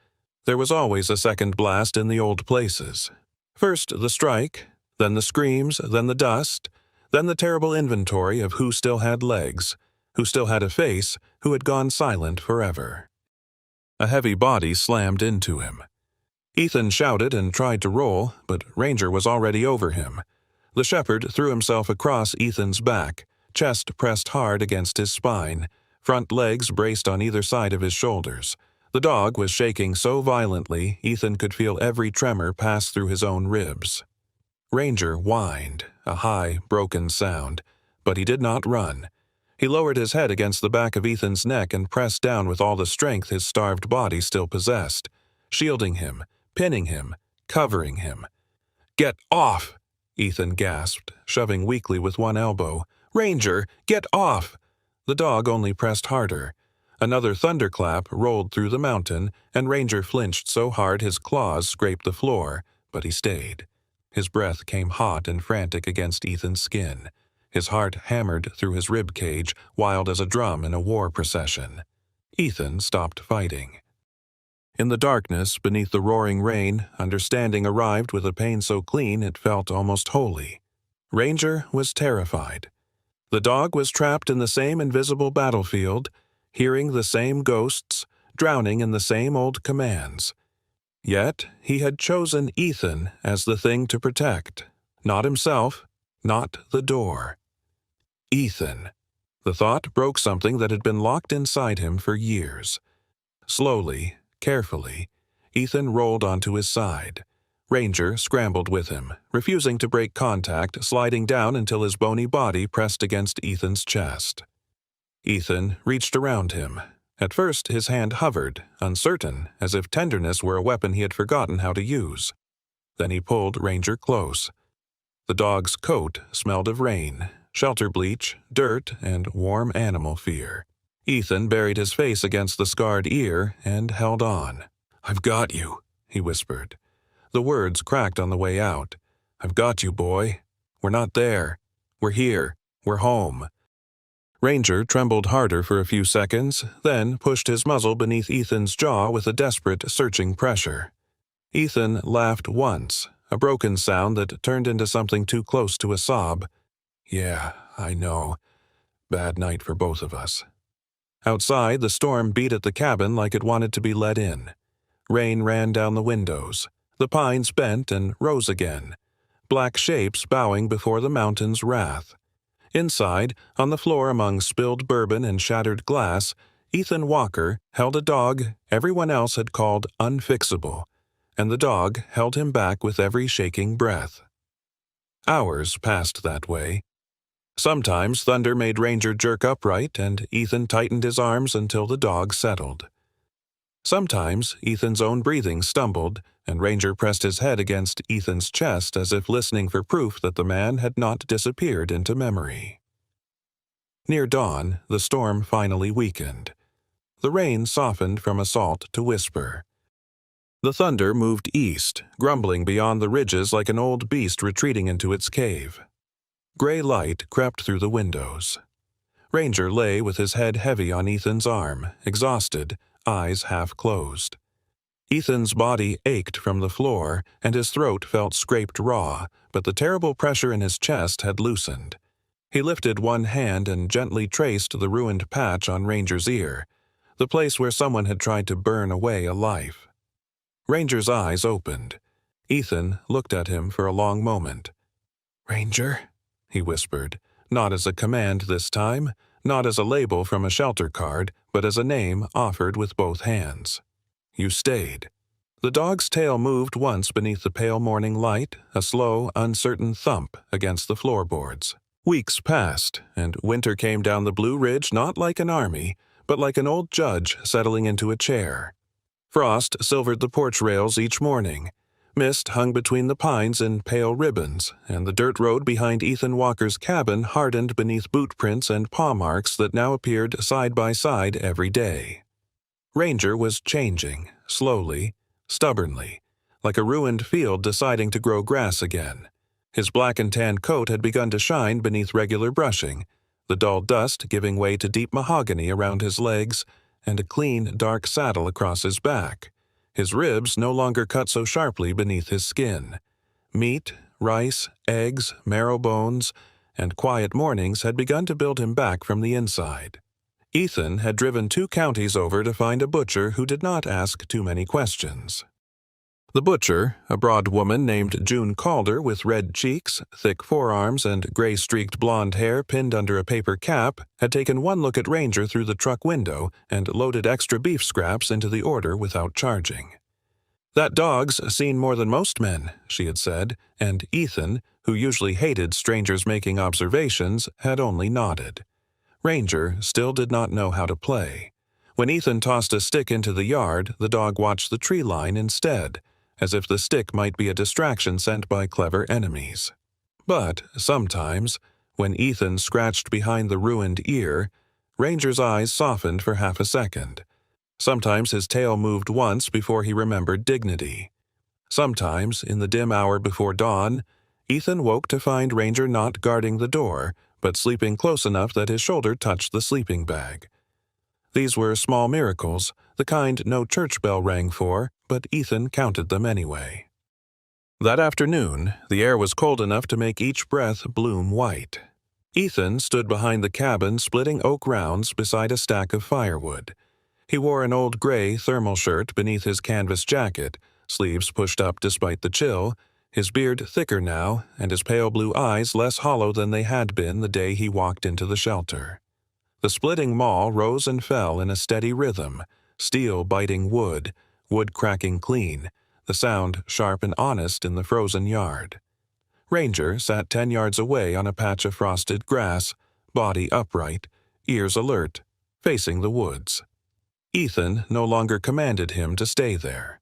There was always a second blast in the old places. First the strike, then the screams, then the dust, then the terrible inventory of who still had legs, who still had a face, who had gone silent forever. A heavy body slammed into him. Ethan shouted and tried to roll, but Ranger was already over him. The shepherd threw himself across Ethan's back, chest pressed hard against his spine, front legs braced on either side of his shoulders. The dog was shaking so violently Ethan could feel every tremor pass through his own ribs. Ranger whined, a high, broken sound, but he did not run. He lowered his head against the back of Ethan's neck and pressed down with all the strength his starved body still possessed, shielding him, pinning him, covering him. "Get off!" Ethan gasped, shoving weakly with one elbow. "Ranger, get off!" The dog only pressed harder. Another thunderclap rolled through the mountain, and Ranger flinched so hard his claws scraped the floor, but he stayed. His breath came hot and frantic against Ethan's skin. His heart hammered through his rib cage, wild as a drum in a war procession. Ethan stopped fighting. In the darkness, beneath the roaring rain, understanding arrived with a pain so clean it felt almost holy. Ranger was terrified. The dog was trapped in the same invisible battlefield, hearing the same ghosts, drowning in the same old commands. Yet he had chosen Ethan as the thing to protect, not himself, not the door. Ethan. The thought broke something that had been locked inside him for years. Slowly, carefully, Ethan rolled onto his side. Ranger scrambled with him, refusing to break contact, sliding down until his bony body pressed against Ethan's chest. Ethan reached around him. At first his hand hovered, uncertain, as if tenderness were a weapon he had forgotten how to use. Then he pulled Ranger close. The dog's coat smelled of rain, shelter bleach, dirt, and warm animal fear. Ethan buried his face against the scarred ear and held on. "I've got you," he whispered. The words cracked on the way out. "I've got you, boy. We're not there. We're here. We're home." Ranger trembled harder for a few seconds, then pushed his muzzle beneath Ethan's jaw with a desperate, searching pressure. Ethan laughed once, a broken sound that turned into something too close to a sob. "Yeah, I know. Bad night for both of us." Outside, the storm beat at the cabin like it wanted to be let in. Rain ran down the windows. The pines bent and rose again, black shapes bowing before the mountain's wrath. Inside, on the floor among spilled bourbon and shattered glass, Ethan Walker held a dog everyone else had called unfixable, and the dog held him back with every shaking breath. Hours passed that way. Sometimes thunder made Ranger jerk upright, and Ethan tightened his arms until the dog settled. Sometimes Ethan's own breathing stumbled, and Ranger pressed his head against Ethan's chest as if listening for proof that the man had not disappeared into memory. Near dawn, the storm finally weakened. The rain softened from assault to whisper. The thunder moved east, grumbling beyond the ridges like an old beast retreating into its cave. Gray light crept through the windows. Ranger lay with his head heavy on Ethan's arm, exhausted, eyes half closed. Ethan's body ached from the floor, and his throat felt scraped raw, but the terrible pressure in his chest had loosened. He lifted one hand and gently traced the ruined patch on Ranger's ear, the place where someone had tried to burn away a life. Ranger's eyes opened. Ethan looked at him for a long moment. "Ranger?" he whispered, not as a command this time, not as a label from a shelter card, but as a name offered with both hands. "You stayed." The dog's tail moved once beneath the pale morning light, a slow, uncertain thump against the floorboards. Weeks passed, and winter came down the Blue Ridge not like an army, but like an old judge settling into a chair. Frost silvered the porch rails each morning. Mist hung between the pines in pale ribbons, and the dirt road behind Ethan Walker's cabin hardened beneath boot prints and paw marks that now appeared side by side every day. Ranger was changing, slowly, stubbornly, like a ruined field deciding to grow grass again. His black and tan coat had begun to shine beneath regular brushing, the dull dust giving way to deep mahogany around his legs, and a clean, dark saddle across his back. His ribs no longer cut so sharply beneath his skin. Meat, rice, eggs, marrow bones, and quiet mornings had begun to build him back from the inside. Ethan had driven 2 counties over to find a butcher who did not ask too many questions. The butcher, a broad woman named June Calder with red cheeks, thick forearms, and gray-streaked blonde hair pinned under a paper cap, had taken one look at Ranger through the truck window and loaded extra beef scraps into the order without charging. "That dog's seen more than most men," she had said, and Ethan, who usually hated strangers making observations, had only nodded. Ranger still did not know how to play. When Ethan tossed a stick into the yard, the dog watched the tree line instead, as if the stick might be a distraction sent by clever enemies. But sometimes, when Ethan scratched behind the ruined ear, Ranger's eyes softened for half a second. Sometimes his tail moved once before he remembered dignity. Sometimes, in the dim hour before dawn, Ethan woke to find Ranger not guarding the door, but sleeping close enough that his shoulder touched the sleeping bag. These were small miracles, the kind no church bell rang for, but Ethan counted them anyway. That afternoon, the air was cold enough to make each breath bloom white. Ethan stood behind the cabin splitting oak rounds beside a stack of firewood. He wore an old gray thermal shirt beneath his canvas jacket, sleeves pushed up despite the chill, his beard thicker now, and his pale blue eyes less hollow than they had been the day he walked into the shelter. The splitting maul rose and fell in a steady rhythm, steel biting wood, wood cracking clean, the sound sharp and honest in the frozen yard. Ranger sat 10 yards away on a patch of frosted grass, body upright, ears alert, facing the woods. Ethan no longer commanded him to stay there.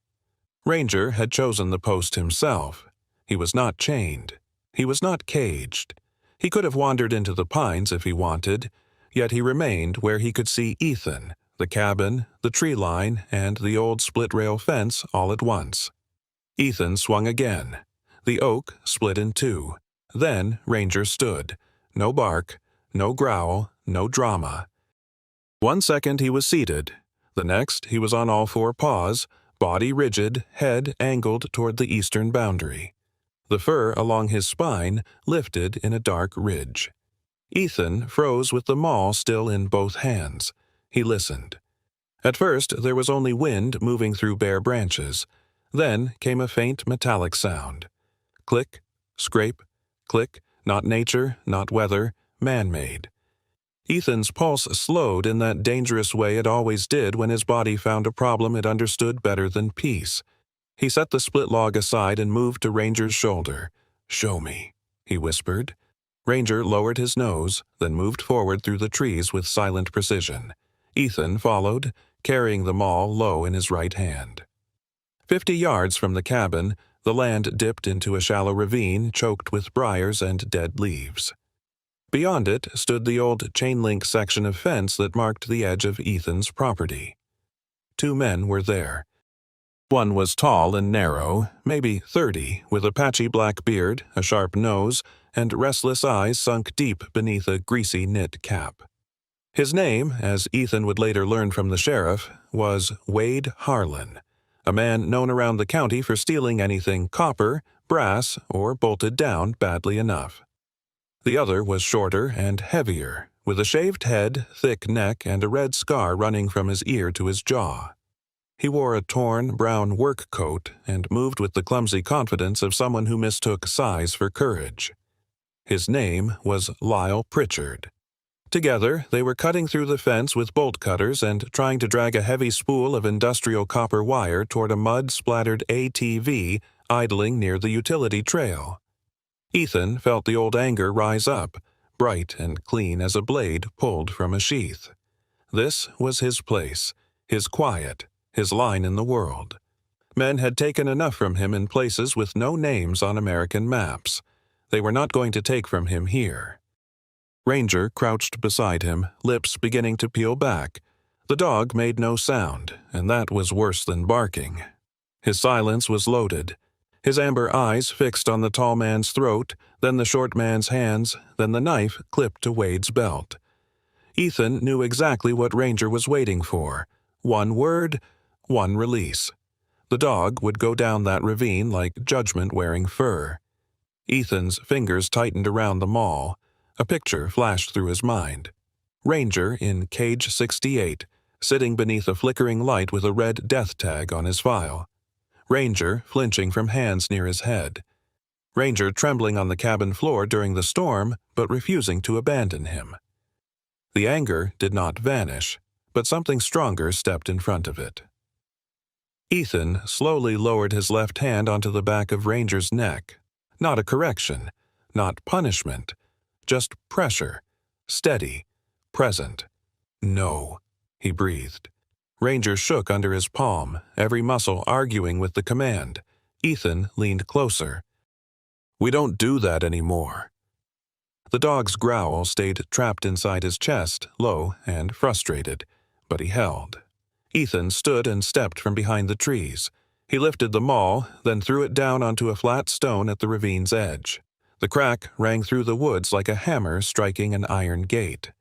Ranger had chosen the post himself. He was not chained. He was not caged. He could have wandered into the pines if he wanted, yet he remained where he could see Ethan, the cabin, the tree line, and the old split-rail fence all at once. Ethan swung again. The oak split in two. Then Ranger stood. No bark, no growl, no drama. 1 second he was seated. The next he was on all 4 paws, body rigid, head angled toward the eastern boundary. The fur along his spine lifted in a dark ridge. Ethan froze with the maul still in both hands. He listened. At first there was only wind moving through bare branches. Then came a faint metallic sound. Click, scrape, click, not nature, not weather, man-made. Ethan's pulse slowed in that dangerous way it always did when his body found a problem it understood better than peace. He set the split log aside and moved to Ranger's shoulder. "Show me," he whispered. Ranger lowered his nose, then moved forward through the trees with silent precision. Ethan followed, carrying the maul low in his right hand. 50 yards from the cabin, the land dipped into a shallow ravine choked with briars and dead leaves. Beyond it stood the old chain-link section of fence that marked the edge of Ethan's property. 2 men were there. One was tall and narrow, maybe 30, with a patchy black beard, a sharp nose, and restless eyes sunk deep beneath a greasy knit cap. His name, as Ethan would later learn from the sheriff, was Wade Harlan, a man known around the county for stealing anything copper, brass, or bolted down badly enough. The other was shorter and heavier, with a shaved head, thick neck, and a red scar running from his ear to his jaw. He wore a torn, brown work coat and moved with the clumsy confidence of someone who mistook size for courage. His name was Lyle Pritchard. Together, they were cutting through the fence with bolt cutters and trying to drag a heavy spool of industrial copper wire toward a mud-splattered ATV idling near the utility trail. Ethan felt the old anger rise up, bright and clean as a blade pulled from a sheath. This was his place, his quiet, his line in the world. Men had taken enough from him in places with no names on American maps. They were not going to take from him here. Ranger crouched beside him, lips beginning to peel back. The dog made no sound, and that was worse than barking. His silence was loaded. His amber eyes fixed on the tall man's throat, then the short man's hands, then the knife clipped to Wade's belt. Ethan knew exactly what Ranger was waiting for. 1 word, 1 release. The dog would go down that ravine like judgment wearing fur. Ethan's fingers tightened around the maul. A picture flashed through his mind. Ranger in Cage 68, sitting beneath a flickering light with a red death tag on his file. Ranger flinching from hands near his head. Ranger trembling on the cabin floor during the storm, but refusing to abandon him. The anger did not vanish, but something stronger stepped in front of it. Ethan slowly lowered his left hand onto the back of Ranger's neck. Not a correction, not punishment, just pressure, steady, present. "No," he breathed. Ranger shook under his palm, every muscle arguing with the command. Ethan leaned closer. "We don't do that anymore." The dog's growl stayed trapped inside his chest, low and frustrated, but he held. Ethan stood and stepped from behind the trees. He lifted the maul, then threw it down onto a flat stone at the ravine's edge. The crack rang through the woods like a hammer striking an iron gate.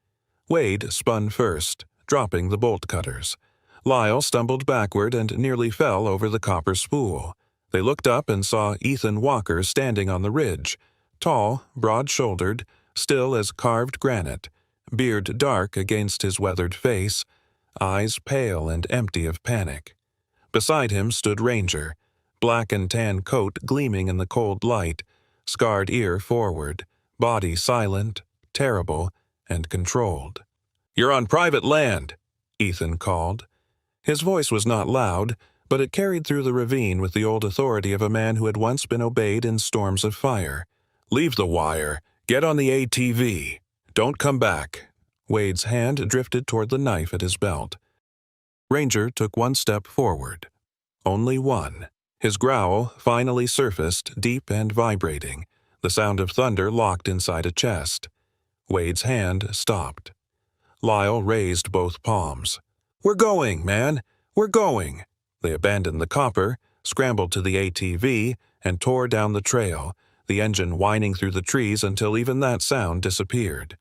Wade spun first, dropping the bolt cutters. Lyle stumbled backward and nearly fell over the copper spool. They looked up and saw Ethan Walker standing on the ridge, tall, broad-shouldered, still as carved granite, beard dark against his weathered face, eyes pale and empty of panic. Beside him stood Ranger, black and tan coat gleaming in the cold light, scarred ear forward, body silent, terrible, and controlled. "You're on private land," Ethan called. His voice was not loud, but it carried through the ravine with the old authority of a man who had once been obeyed in storms of fire. "Leave the wire. Get on the ATV. Don't come back." Wade's hand drifted toward the knife at his belt. Ranger took one step forward. Only one. His growl finally surfaced, deep and vibrating, the sound of thunder locked inside a chest. Wade's hand stopped. Lyle raised both palms. "We're going, man! We're going!" They abandoned the copper, scrambled to the ATV, and tore down the trail, the engine whining through the trees until even that sound disappeared.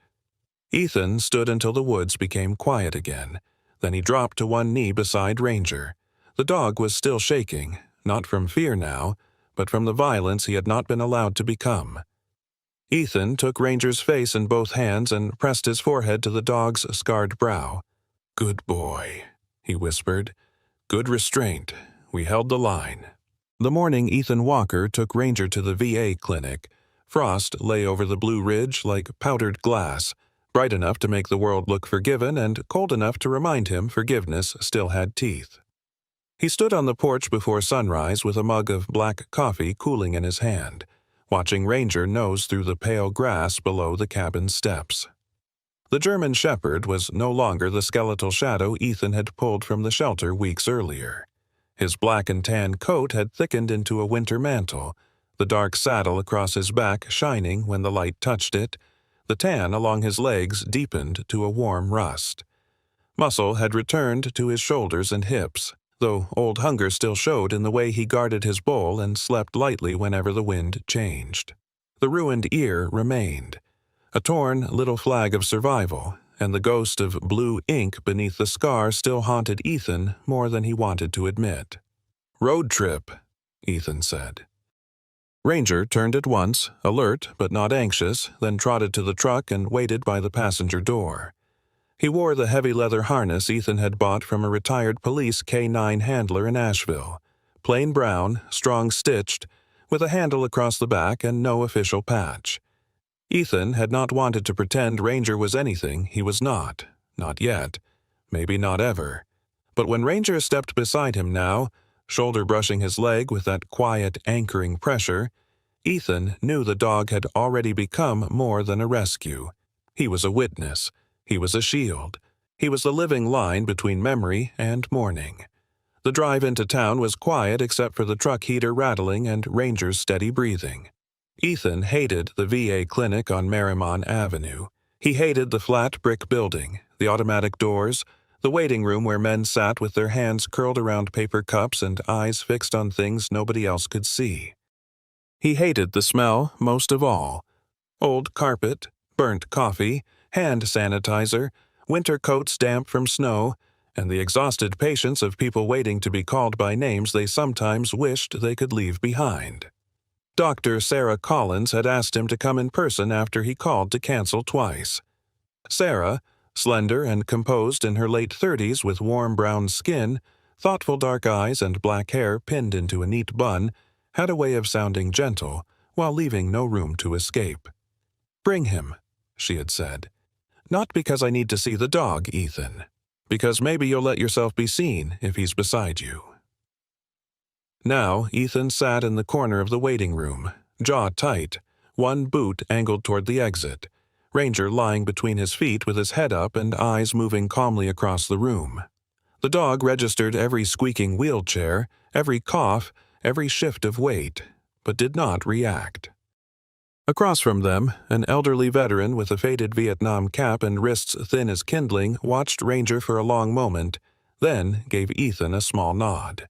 Ethan stood until the woods became quiet again. Then he dropped to one knee beside Ranger. The dog was still shaking, not from fear now, but from the violence he had not been allowed to become. Ethan took Ranger's face in both hands and pressed his forehead to the dog's scarred brow. "Good boy," he whispered. "Good restraint. We held the line." The morning Ethan Walker took Ranger to the VA clinic. Frost lay over the Blue Ridge like powdered glass, bright enough to make the world look forgiven and cold enough to remind him forgiveness still had teeth. He stood on the porch before sunrise with a mug of black coffee cooling in his hand, watching Ranger nose through the pale grass below the cabin steps. The German Shepherd was no longer the skeletal shadow Ethan had pulled from the shelter weeks earlier. His black and tan coat had thickened into a winter mantle, the dark saddle across his back shining when the light touched it. The tan along his legs deepened to a warm rust. Muscle had returned to his shoulders and hips, though old hunger still showed in the way he guarded his bowl and slept lightly whenever the wind changed. The ruined ear remained, a torn little flag of survival, and the ghost of blue ink beneath the scar still haunted Ethan more than he wanted to admit. "Road trip," Ethan said. Ranger turned at once, alert but not anxious, then trotted to the truck and waited by the passenger door. He wore the heavy leather harness Ethan had bought from a retired police K-9 handler in Asheville, plain brown, strong-stitched, with a handle across the back and no official patch. Ethan had not wanted to pretend Ranger was anything he was not yet, maybe not ever. But when Ranger stepped beside him now, shoulder brushing his leg with that quiet, anchoring pressure, Ethan knew the dog had already become more than a rescue. He was a witness. He was a shield. He was the living line between memory and mourning. The drive into town was quiet except for the truck heater rattling and Ranger's steady breathing. Ethan hated the VA clinic on Merrimon Avenue. He hated the flat brick building, the automatic doors, the waiting room where men sat with their hands curled around paper cups and eyes fixed on things nobody else could see. He hated the smell most of all. Old carpet, burnt coffee, hand sanitizer, winter coats damp from snow, and the exhausted patience of people waiting to be called by names they sometimes wished they could leave behind. Dr. Sarah Collins had asked him to come in person after he called to cancel twice. Sarah, slender and composed in her late 30s with warm brown skin, Thoughtful dark eyes and black hair pinned into a neat bun had a way of sounding gentle while leaving no room to escape. "Bring him," she had said. "Not because I need to see the dog, Ethan. Because maybe you'll let yourself be seen if he's beside you." Now Ethan sat in the corner of the waiting room, jaw tight, one boot angled toward the exit, Ranger lying between his feet with his head up and eyes moving calmly across the room. The dog registered every squeaking wheelchair, every cough, every shift of weight, but did not react. Across from them, an elderly veteran with a faded Vietnam cap and wrists thin as kindling watched Ranger for a long moment, then gave Ethan a small nod.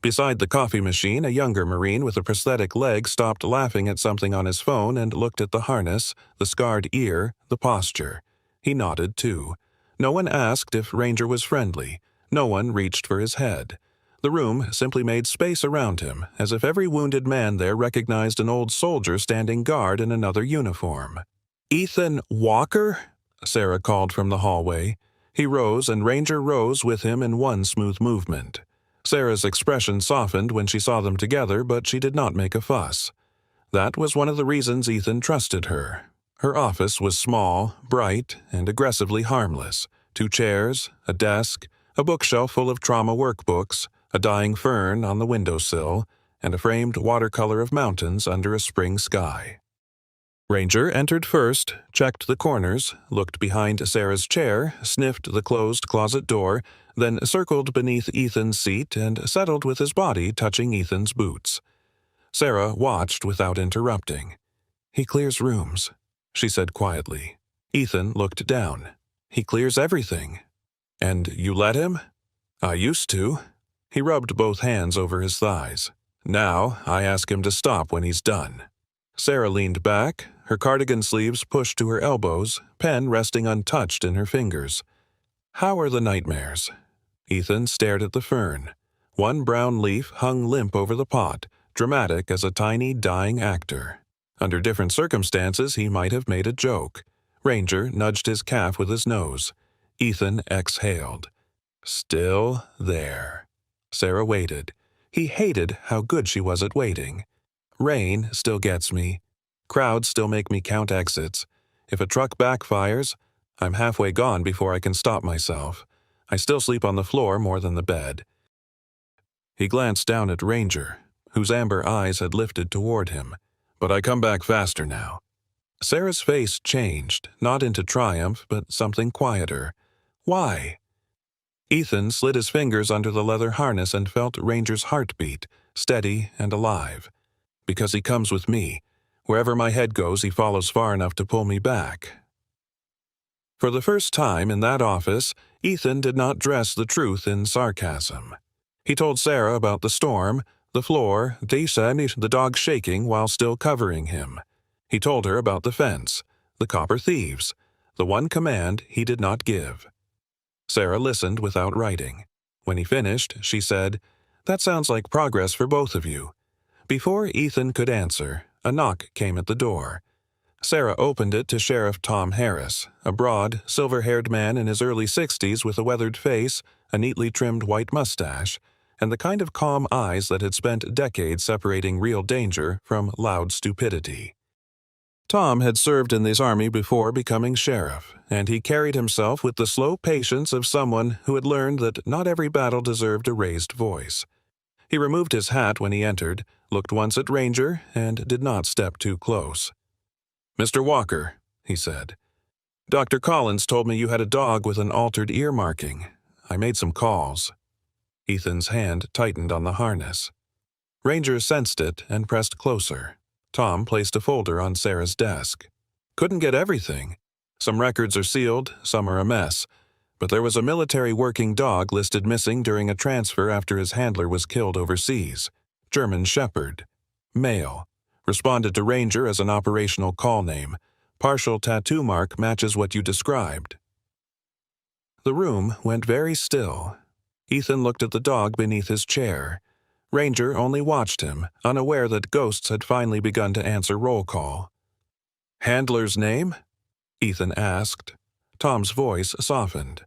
Beside the coffee machine, a younger Marine with a prosthetic leg stopped laughing at something on his phone and looked at the harness, the scarred ear, the posture. He nodded too. No one asked if Ranger was friendly. No one reached for his head. The room simply made space around him, as if every wounded man there recognized an old soldier standing guard in another uniform. "Ethan Walker?" Sarah called from the hallway. He rose, and Ranger rose with him in one smooth movement. Sarah's expression softened when she saw them together, but she did not make a fuss. That was one of the reasons Ethan trusted her. Her office was small, bright, and aggressively harmless. 2 chairs, a desk, a bookshelf full of trauma workbooks, a dying fern on the windowsill, and a framed watercolor of mountains under a spring sky. Ranger entered first, checked the corners, looked behind Sarah's chair, sniffed the closed closet door, then circled beneath Ethan's seat and settled with his body touching Ethan's boots. Sarah watched without interrupting. "He clears rooms," she said quietly. Ethan looked down. "He clears everything." "And you let him?" "I used to." He rubbed both hands over his thighs. "Now I ask him to stop when he's done." Sarah leaned back, her cardigan sleeves pushed to her elbows, pen resting untouched in her fingers. "How are the nightmares?" Ethan stared at the fern. One brown leaf hung limp over the pot, dramatic as a tiny, dying actor. Under different circumstances, he might have made a joke. Ranger nudged his calf with his nose. Ethan exhaled. Still there. Sarah waited. He hated how good she was at waiting. Rain still gets me. Crowds still make me count exits. If a truck backfires, I'm halfway gone before I can stop myself. I still sleep on the floor more than the bed. He glanced down at Ranger, whose amber eyes had lifted toward him. But I come back faster now. Sarah's face changed, not into triumph, but something quieter. Why? Ethan slid his fingers under the leather harness and felt Ranger's heartbeat, steady and alive. Because he comes with me. Wherever my head goes, he follows far enough to pull me back. For the first time in that office, Ethan did not dress the truth in sarcasm. He told Sarah about the storm, the floor, the dog shaking while still covering him. He told her about the fence, the copper thieves, the one command he did not give. Sarah listened without writing. When he finished, she said, "That sounds like progress for both of you." Before Ethan could answer, a knock came at the door. Sarah opened it to Sheriff Tom Harris, a broad, silver-haired man in his early 60s with a weathered face, a neatly trimmed white mustache, and the kind of calm eyes that had spent decades separating real danger from loud stupidity. Tom had served in this army before becoming sheriff, and he carried himself with the slow patience of someone who had learned that not every battle deserved a raised voice. He removed his hat when he entered, looked once at Ranger, and did not step too close. "Mr. Walker," he said, "Dr. Collins told me you had a dog with an altered ear marking. I made some calls." Ethan's hand tightened on the harness. Ranger sensed it and pressed closer. Tom placed a folder on Sarah's desk. "Couldn't get everything. Some records are sealed, some are a mess. But there was a military working dog listed missing during a transfer after his handler was killed overseas. German Shepherd. Male. Responded to Ranger as an operational call name. Partial tattoo mark matches what you described." The room went very still. Ethan looked at the dog beneath his chair. Ranger only watched him, unaware that ghosts had finally begun to answer roll call. "Handler's name?" Ethan asked. Tom's voice softened.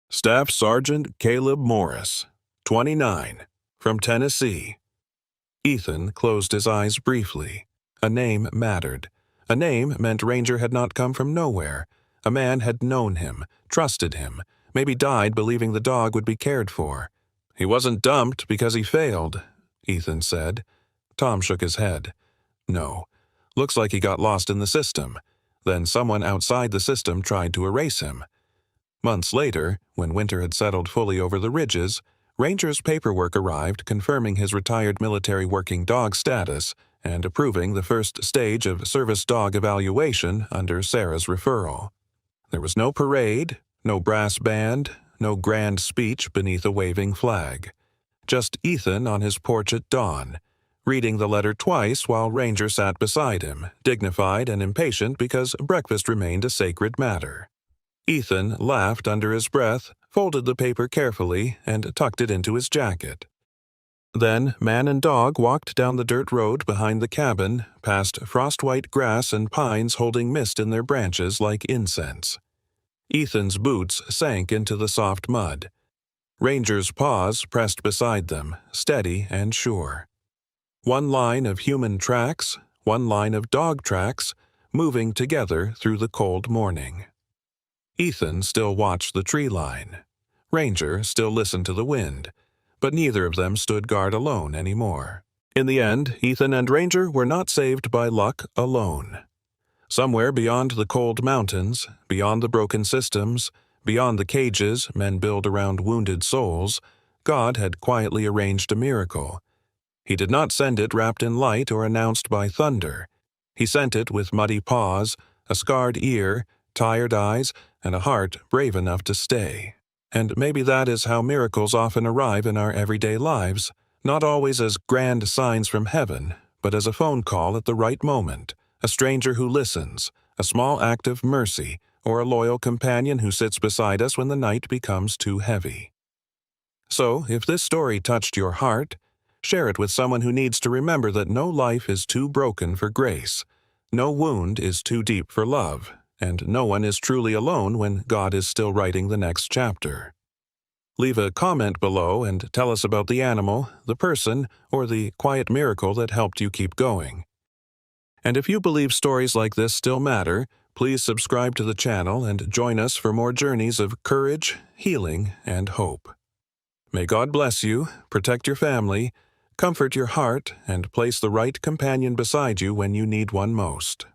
"Staff Sergeant Caleb Morris." 29. From Tennessee. Ethan closed his eyes briefly. A name mattered. A name meant Ranger had not come from nowhere. A man had known him, trusted him, maybe died believing the dog would be cared for. He wasn't dumped because he failed, Ethan said. Tom shook his head. No. Looks like he got lost in the system. Then someone outside the system tried to erase him. Months later, when winter had settled fully over the ridges, Ranger's paperwork arrived confirming his retired military working dog status and approving the first stage of service dog evaluation under Sarah's referral. There was no parade, no brass band, no grand speech beneath a waving flag. Just Ethan on his porch at dawn, reading the letter twice while Ranger sat beside him, dignified and impatient because breakfast remained a sacred matter. Ethan laughed under his breath, folded the paper carefully, and tucked it into his jacket. Then man and dog walked down the dirt road behind the cabin, past frost-white grass and pines holding mist in their branches like incense. Ethan's boots sank into the soft mud. Ranger's paws pressed beside them, steady and sure. One line of human tracks, one line of dog tracks, moving together through the cold morning. Ethan still watched the tree line. Ranger still listened to the wind, but neither of them stood guard alone anymore. In the end, Ethan and Ranger were not saved by luck alone. Somewhere beyond the cold mountains, beyond the broken systems, beyond the cages men build around wounded souls, God had quietly arranged a miracle. He did not send it wrapped in light or announced by thunder. He sent it with muddy paws, a scarred ear, tired eyes, and a heart brave enough to stay. And maybe that is how miracles often arrive in our everyday lives, not always as grand signs from heaven, but as a phone call at the right moment, a stranger who listens, a small act of mercy, or a loyal companion who sits beside us when the night becomes too heavy. So, if this story touched your heart, share it with someone who needs to remember that no life is too broken for grace, no wound is too deep for love, and no one is truly alone when God is still writing the next chapter. Leave a comment below and tell us about the animal, the person, or the quiet miracle that helped you keep going. And if you believe stories like this still matter, please subscribe to the channel and join us for more journeys of courage, healing, and hope. May God bless you, protect your family, comfort your heart, and place the right companion beside you when you need one most.